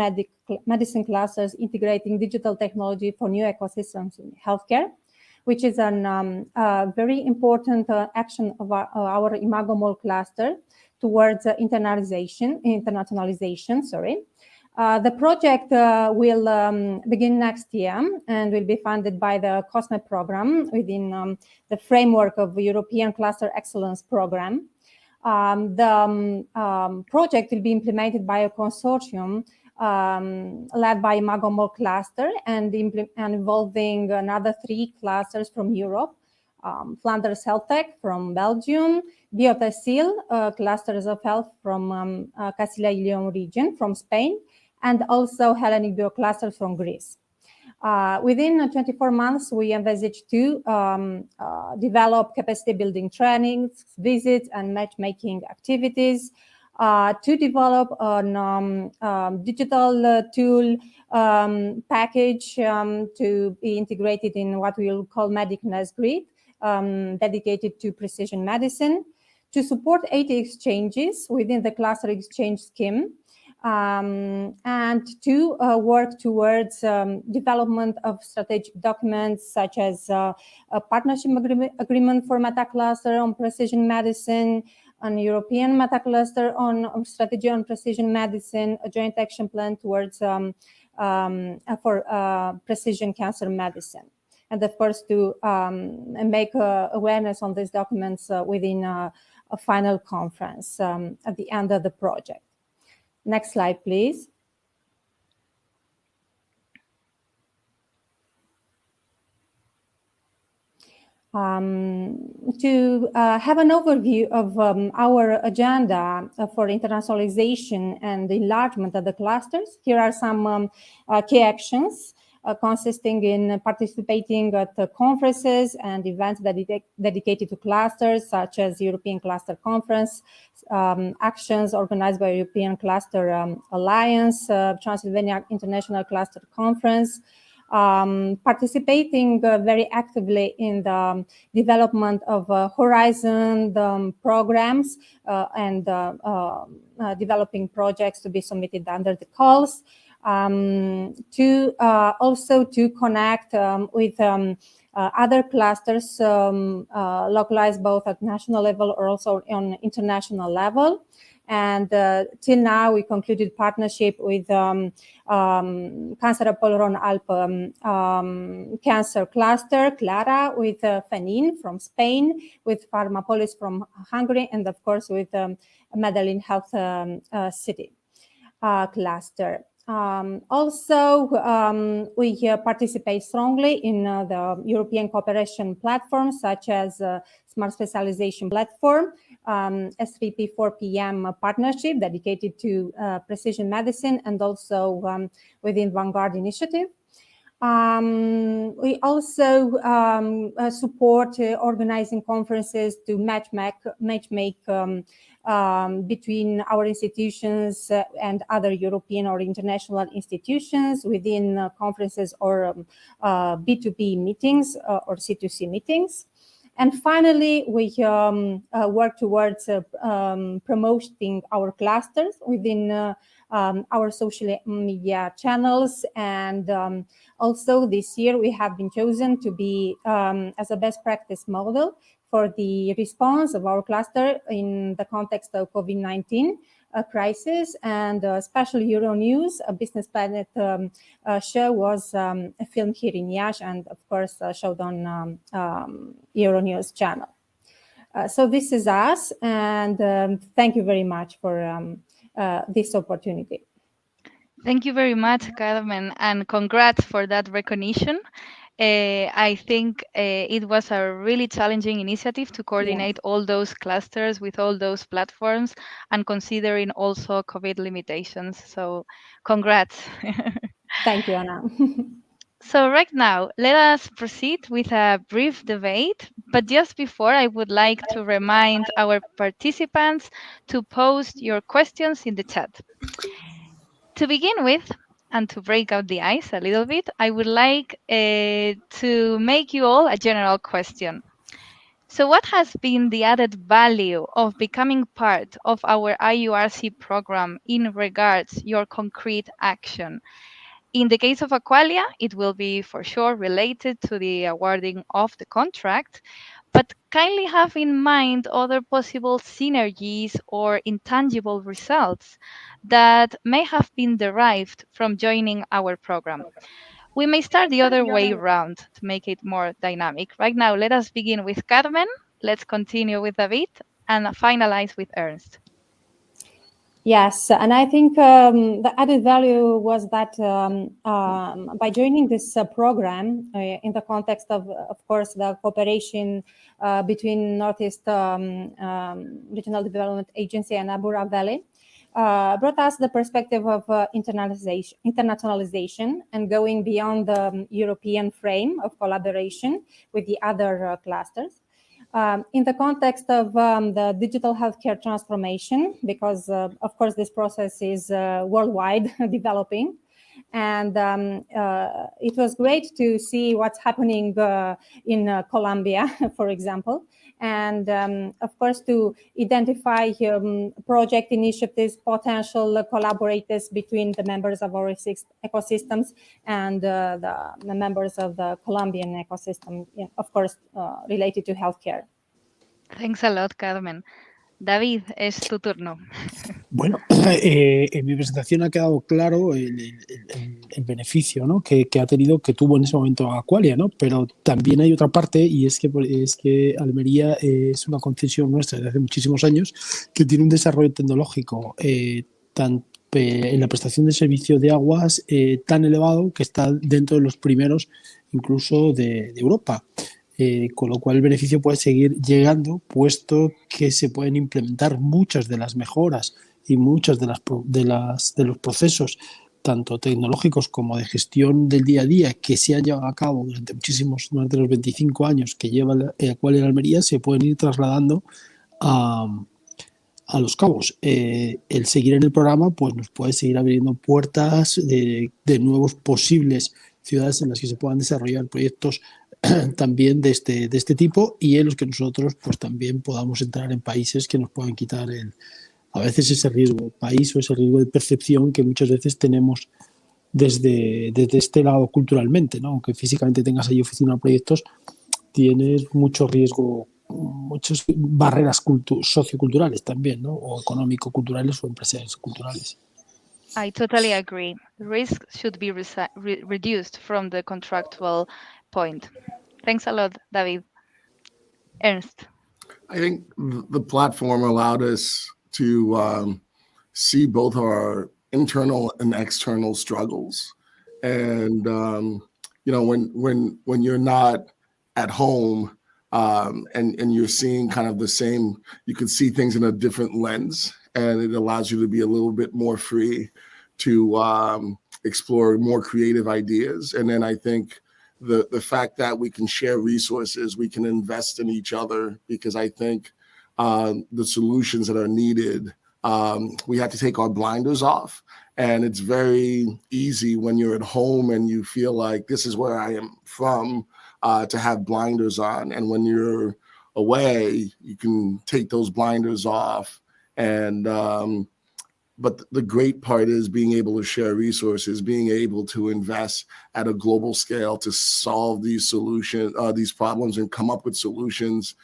Medicine Clusters Integrating Digital Technology for New Ecosystems in Healthcare, which is a very important action of our Imago Mall cluster towards internationalization. The project will begin next year and will be funded by the COSME program within the framework of the European Cluster Excellence Program. The project will be implemented by a consortium led by Imago Mall cluster and involving another 3 clusters from Europe, Flanders Health Tech from Belgium, Biotecil, clusters of health from Castilla y León region from Spain, and also Hellenic Bioclusters from Greece. Within 24 months, we envisage to develop capacity building trainings, visits, and matchmaking activities, to develop a digital tool package to be integrated in what we will call MedicNest Grid, dedicated to precision medicine, to support 80 exchanges within the cluster exchange scheme, and to work towards development of strategic documents such as a partnership agreement for metacluster on precision medicine, an European metacluster on strategy on precision medicine, a joint action plan towards for precision cancer medicine. And of course, to make awareness on these documents within a final conference at the end of the project. Next slide, please. To have an overview of our agenda for internationalization and the enlargement of the clusters, here are some key actions consisting in participating at conferences and events dedicated to clusters, such as European Cluster Conference, actions organized by European Cluster Alliance, Transylvania International Cluster Conference, participating very actively in the development of Horizon programs and developing projects to be submitted under the calls, to also to connect with other clusters localized both at national level or also on international level. And till now, we concluded partnership with Cancer Apollo-Alp Cancer Cluster, Clara, with FENIN from Spain, with Pharmapolis from Hungary, and of course with Medellin Health City Cluster. Also, we participate strongly in the European cooperation platforms, such as Smart Specialization Platform, S3P4PM partnership dedicated to precision medicine, and also within Vanguard Initiative. We also support organizing conferences to matchmake between our institutions and other European or international institutions within conferences or B2B meetings or C2C meetings. And finally, we work towards promoting our clusters within our social media channels. And also this year, we have been chosen to be as a best practice model for the response of our cluster in the context of COVID-19 crisis. And especially Euronews, a Business Planet show was filmed here in Iași and of course showed on Euronews channel. So this is us, and thank you very much for this opportunity. Thank you very much, Carmen, and congrats for that recognition. I think it was a really challenging initiative to coordinate all those clusters with all those platforms and considering also COVID limitations. So congrats. Thank you, Anna. So right now, let us proceed with a brief debate. But just before, I would like to remind our participants to post your questions in the chat. To begin with, and to break out the ice a little bit, I would like to make you all a general question. So what has been the added value of becoming part of our IURC program in regards your concrete action? In the case of Aqualia, it will be for sure related to the awarding of the contract, but kindly have in mind other possible synergies or intangible results that may have been derived from joining our program. We may start the other way around to make it more dynamic. Right now, let us begin with Carmen, let's continue with David, and finalize with Ernst. Yes, and I think the added value was that by joining this program in the context of course, the cooperation between Northeast Regional Development Agency and Abura Valley, brought us the perspective of internationalization and going beyond the European frame of collaboration with the other clusters. In the context of the digital healthcare transformation, because of course this process is worldwide developing, and it was great to see what's happening in Colombia, for example, and of course to identify project initiatives, potential collaborators between the members of our ecosystems and the members of the Colombian ecosystem, of course, related to healthcare. Thanks a lot, Carmen. David, es tu turno. Bueno, en mi presentación ha quedado claro el beneficio, ¿no?, que tuvo en ese momento Aqualia, ¿no? Pero también hay otra parte, y es que Almería es una concesión nuestra desde hace muchísimos años que tiene un desarrollo tecnológico en la prestación de servicio de aguas tan elevado que está dentro de los primeros incluso de Europa. Con lo cual el beneficio puede seguir llegando, puesto que se pueden implementar muchas de las mejoras y muchos de los procesos, tanto tecnológicos como de gestión del día a día, que se han llevado a cabo durante los 25 años que lleva Aqualia en Almería, se pueden ir trasladando a Los Cabos. El seguir en el programa pues nos puede seguir abriendo puertas de nuevos posibles ciudades en las que se puedan desarrollar proyectos también de este tipo, y en los que nosotros pues también podamos entrar en países que nos puedan quitar a veces ese riesgo país o ese riesgo de percepción que muchas veces tenemos desde este lado culturalmente, ¿no? Aunque físicamente tengas ahí oficina de proyectos, tienes mucho riesgo, muchas barreras socioculturales también, ¿no? O económico-culturales o empresariales culturales. I totally agree. Risk should be reduced from the contractual point. Thanks a lot, David. Ernst. I think the platform allowed us to see both our internal and external struggles. And, when you're not at home and you're seeing kind of the same, you can see things in a different lens, and it allows you to be a little bit more free to explore more creative ideas. And then I think the fact that we can share resources, we can invest in each other, because I think the solutions that are needed, we have to take our blinders off. And it's very easy when you're at home and you feel like this is where I am from, to have blinders on. And when you're away, you can take those blinders off. And but the great part is being able to share resources, being able to invest at a global scale to solve these problems and come up with solutions,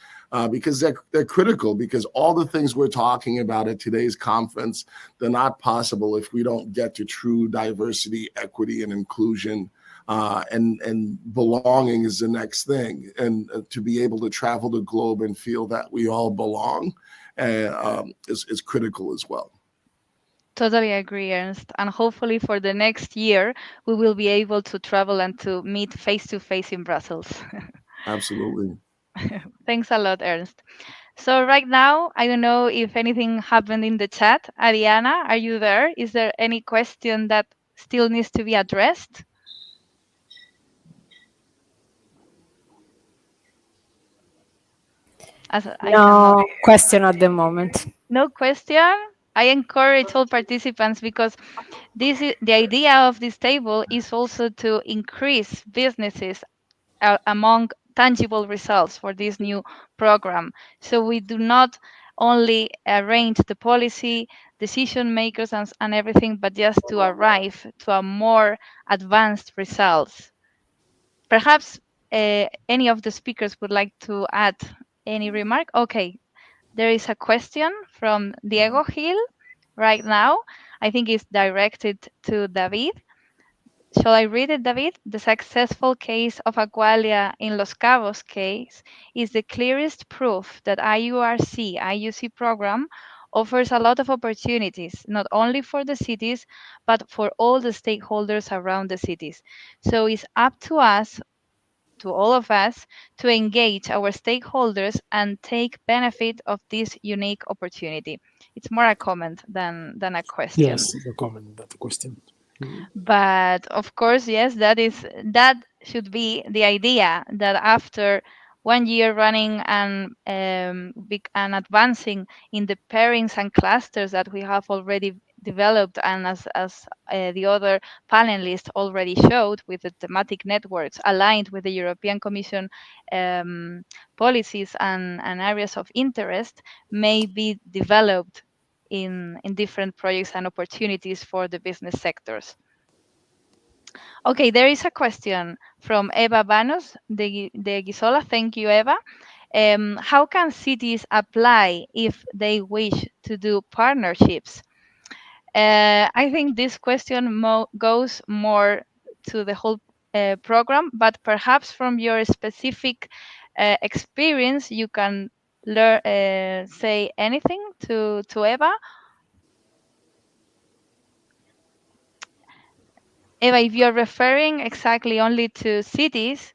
because they're critical, because all the things we're talking about at today's conference, they're not possible if we don't get to true diversity, equity, and inclusion. And belonging is the next thing. And to be able to travel the globe and feel that we all belong is critical as well. Totally agree, Ernst. And hopefully for the next year, we will be able to travel and to meet face-to-face in Brussels. Absolutely. Thanks a lot, Ernst. So right now, I don't know if anything happened in the chat. Ariana, are you there? Is there any question that still needs to be addressed? No question at the moment. No question? I encourage all participants, because the idea of this table is also to increase businesses among tangible results for this new program. So we do not only arrange the policy, decision makers and everything, but just to arrive to a more advanced results. Perhaps any of the speakers would like to add any remark? Okay, there is a question from Diego Gil right now. I think it's directed to David. Shall I read it, David? The successful case of Aqualia in Los Cabos case is the clearest proof that IURC program offers a lot of opportunities, not only for the cities, but for all the stakeholders around the cities. So it's up to us, to all of us, to engage our stakeholders and take benefit of this unique opportunity. It's more a comment than a question. Yes, a comment, not a question. But of course, yes, that should be the idea, that after 1 year running and advancing in the pairings and clusters that we have already developed, and as the other panelists already showed, with the thematic networks aligned with the European Commission policies and areas of interest, may be developed in different projects and opportunities for the business sectors. Okay, there is a question from Eva Banos de Gisola. Thank you, Eva. How can cities apply if they wish to do partnerships? I think this question goes more to the whole program, but perhaps from your specific experience, you can say anything to Eva. Eva, if you're referring exactly only to cities,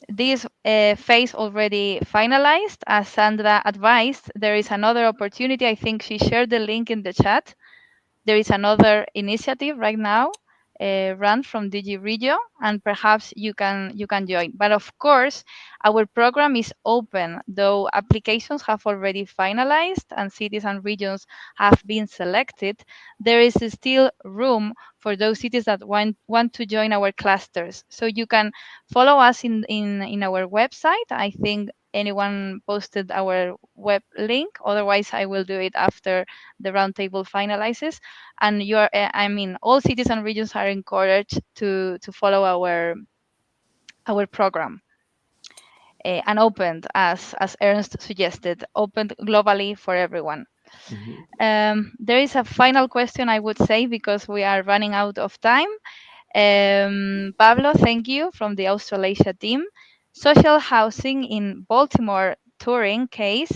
this phase already finalized. As Sandra advised, there is another opportunity. I think she shared the link in the chat. There is another initiative right now run from DG Regio, and perhaps you can join. But of course, our program is open, though applications have already finalized and cities and regions have been selected. There is still room for those cities that want to join our clusters. So you can follow us in our website. I think anyone posted our web link. Otherwise, I will do it after the roundtable finalizes. And you are, all cities and regions are encouraged to follow our program. And opened, as Ernst suggested, opened globally for everyone. There is a final question, I would say, because we are running out of time. Pablo, thank you, from the Australasia team. Social housing in Baltimore touring case.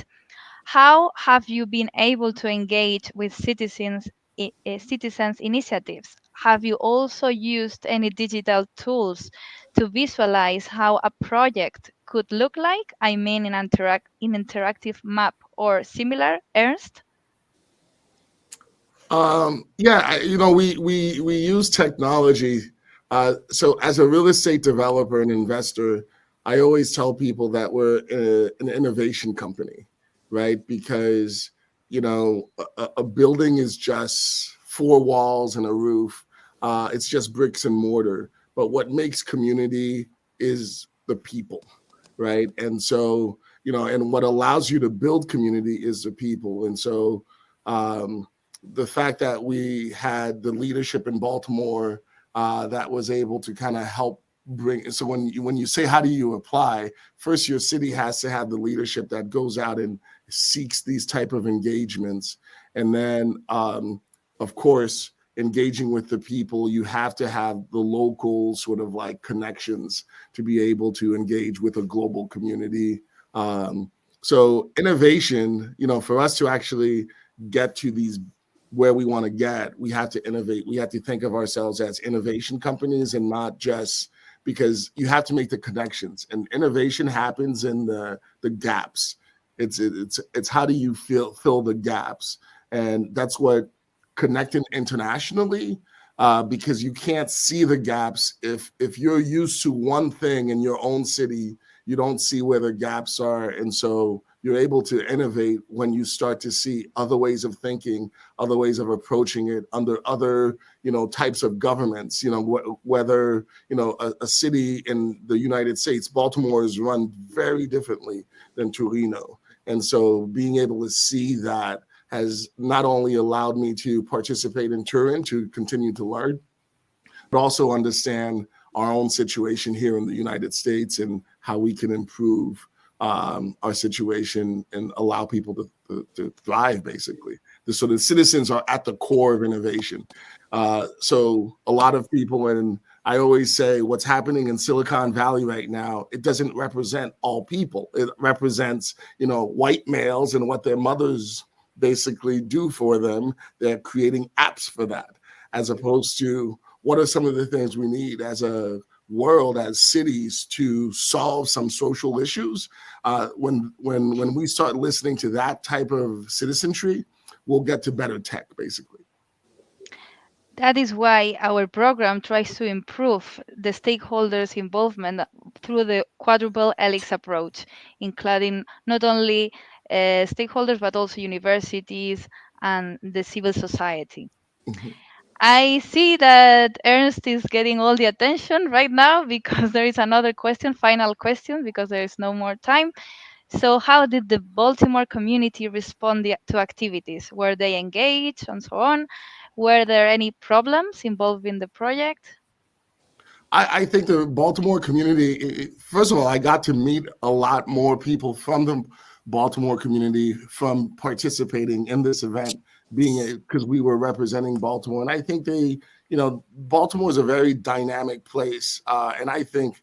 How have you been able to engage with citizens initiatives? Have you also used any digital tools to visualize how a project could look like? I mean, in interactive map or similar, Ernst? Yeah, we use technology. So as a real estate developer and investor, I always tell people that we're an innovation company, right? Because a building is just four walls and a roof. It's just bricks and mortar. But what makes community is the people, right? And so and what allows you to build community is the people. And so the fact that we had the leadership in Baltimore that was able to kind of help bring. So when you say, how do you apply? First, your city has to have the leadership that goes out and seeks these type of engagements. And then, of course, engaging with the people, you have to have the local sort of like connections to be able to engage with a global community. So innovation, for us to actually get to these where we want to get, we have to innovate. We have to think of ourselves as innovation companies and not just, because you have to make the connections, and innovation happens in the gaps. It's how do you fill the gaps, and that's what connecting internationally, because you can't see the gaps if you're used to one thing in your own city, you don't see where the gaps are, and so you're able to innovate when you start to see other ways of thinking, other ways of approaching it under other, types of governments. Whether a city in the United States, Baltimore is run very differently than Torino, and so being able to see that has not only allowed me to participate in Turin to continue to learn, but also understand our own situation here in the United States and how we can improve our situation and allow people to thrive, basically. So the citizens are at the core of innovation. So a lot of people, and I always say what's happening in Silicon Valley right now, it doesn't represent all people. It represents, white males and what their mothers basically do for them. They're creating apps for that, as opposed to what are some of the things we need as a world, as cities, to solve some social issues. When we start listening to that type of citizenry, we'll get to better tech, basically. That is why our program tries to improve the stakeholders' involvement through the quadruple helix approach, including not only stakeholders, but also universities and the civil society. I see that Ernst is getting all the attention right now because there is another question, final question, because there is no more time. So how did the Baltimore community respond to activities? Were they engaged and so on? Were there any problems involved in the project? I think the Baltimore community, first of all, I got to meet a lot more people from the Baltimore community from participating in this event, because we were representing Baltimore. And I think Baltimore is a very dynamic place. And I think,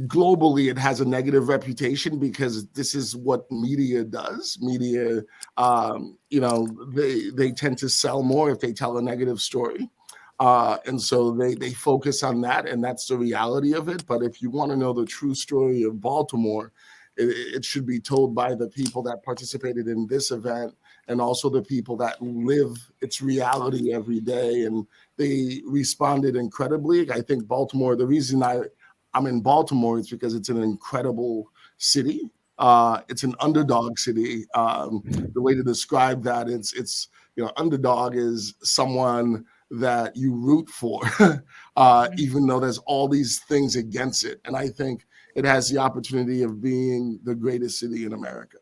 globally it has a negative reputation because this is what media does. Media, they tend to sell more if they tell a negative story. And so they focus on that, and that's the reality of it. But if you want to know the true story of Baltimore, it should be told by the people that participated in this event and also the people that live its reality every day. And they responded incredibly. I think Baltimore, the reason I'm in Baltimore is because it's an incredible city. It's an underdog city. The way to describe that, it's underdog is someone that you root for, even though there's all these things against it. And I think it has the opportunity of being the greatest city in America.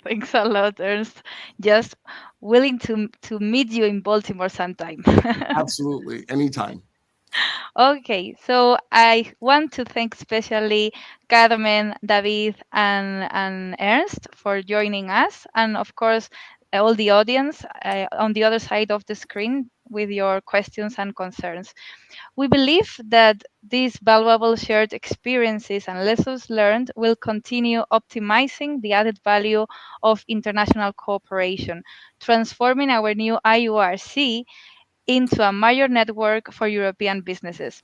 Thanks a lot, Ernst. Just willing to meet you in Baltimore sometime. Absolutely, anytime. Okay, so I want to thank especially Carmen, David, and Ernst for joining us, and of course, all the audience on the other side of the screen with your questions and concerns. We believe that these valuable shared experiences and lessons learned will continue optimizing the added value of international cooperation, transforming our new IURC into a major network for European businesses.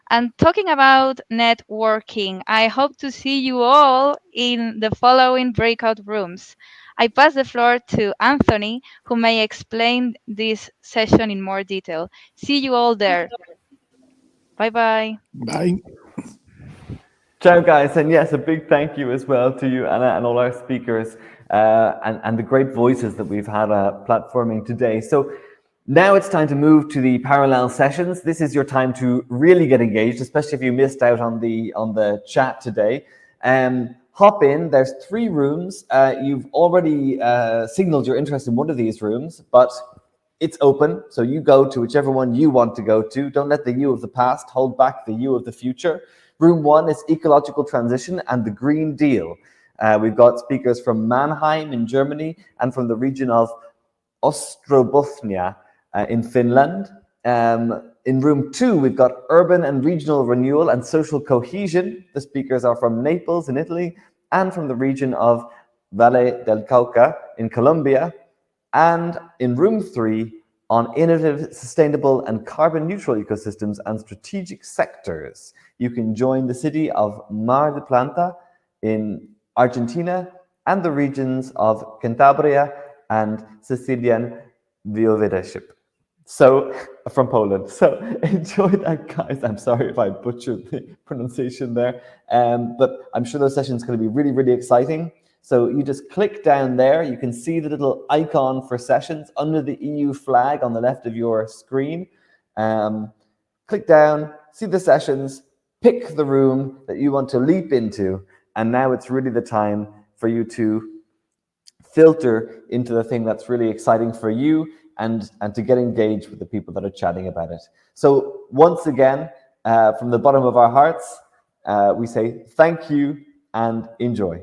And talking about networking, I hope to see you all in the following breakout rooms. I pass the floor to Anthony, who may explain this session in more detail. See you all there. Bye-bye. Bye. Ciao, guys. And yes, a big thank you as well to you, Anna, and all our speakers and the great voices that we've had platforming today. So now it's time to move to the parallel sessions. This is your time to really get engaged, especially if you missed out on the chat today. Hop in. There's 3 rooms. You've already signaled your interest in one of these rooms, but it's open. So you go to whichever one you want to go to. Don't let the you of the past hold back the you of the future. Room 1 is Ecological Transition and the Green Deal. We've got speakers from Mannheim in Germany and from the region of Ostrobothnia in Finland. In room 2, we've got Urban and Regional Renewal and Social Cohesion. The speakers are from Naples in Italy and from the region of Valle del Cauca in Colombia. And in room 3, on innovative, sustainable and carbon neutral ecosystems and strategic sectors. You can join the city of Mar del Plata in Argentina and the regions of Cantabria and Sicilian Voivodeship. So, from Poland. So enjoy that, guys. I'm sorry if I butchered the pronunciation there, but I'm sure those sessions are going to be really, really exciting. So you just click down there. You can see the little icon for sessions under the EU flag on the left of your screen. Click down, see the sessions, pick the room that you want to leap into. And now it's really the time for you to filter into the thing that's really exciting for you and to get engaged with the people that are chatting about it. So once again, from the bottom of our hearts, we say thank you and enjoy.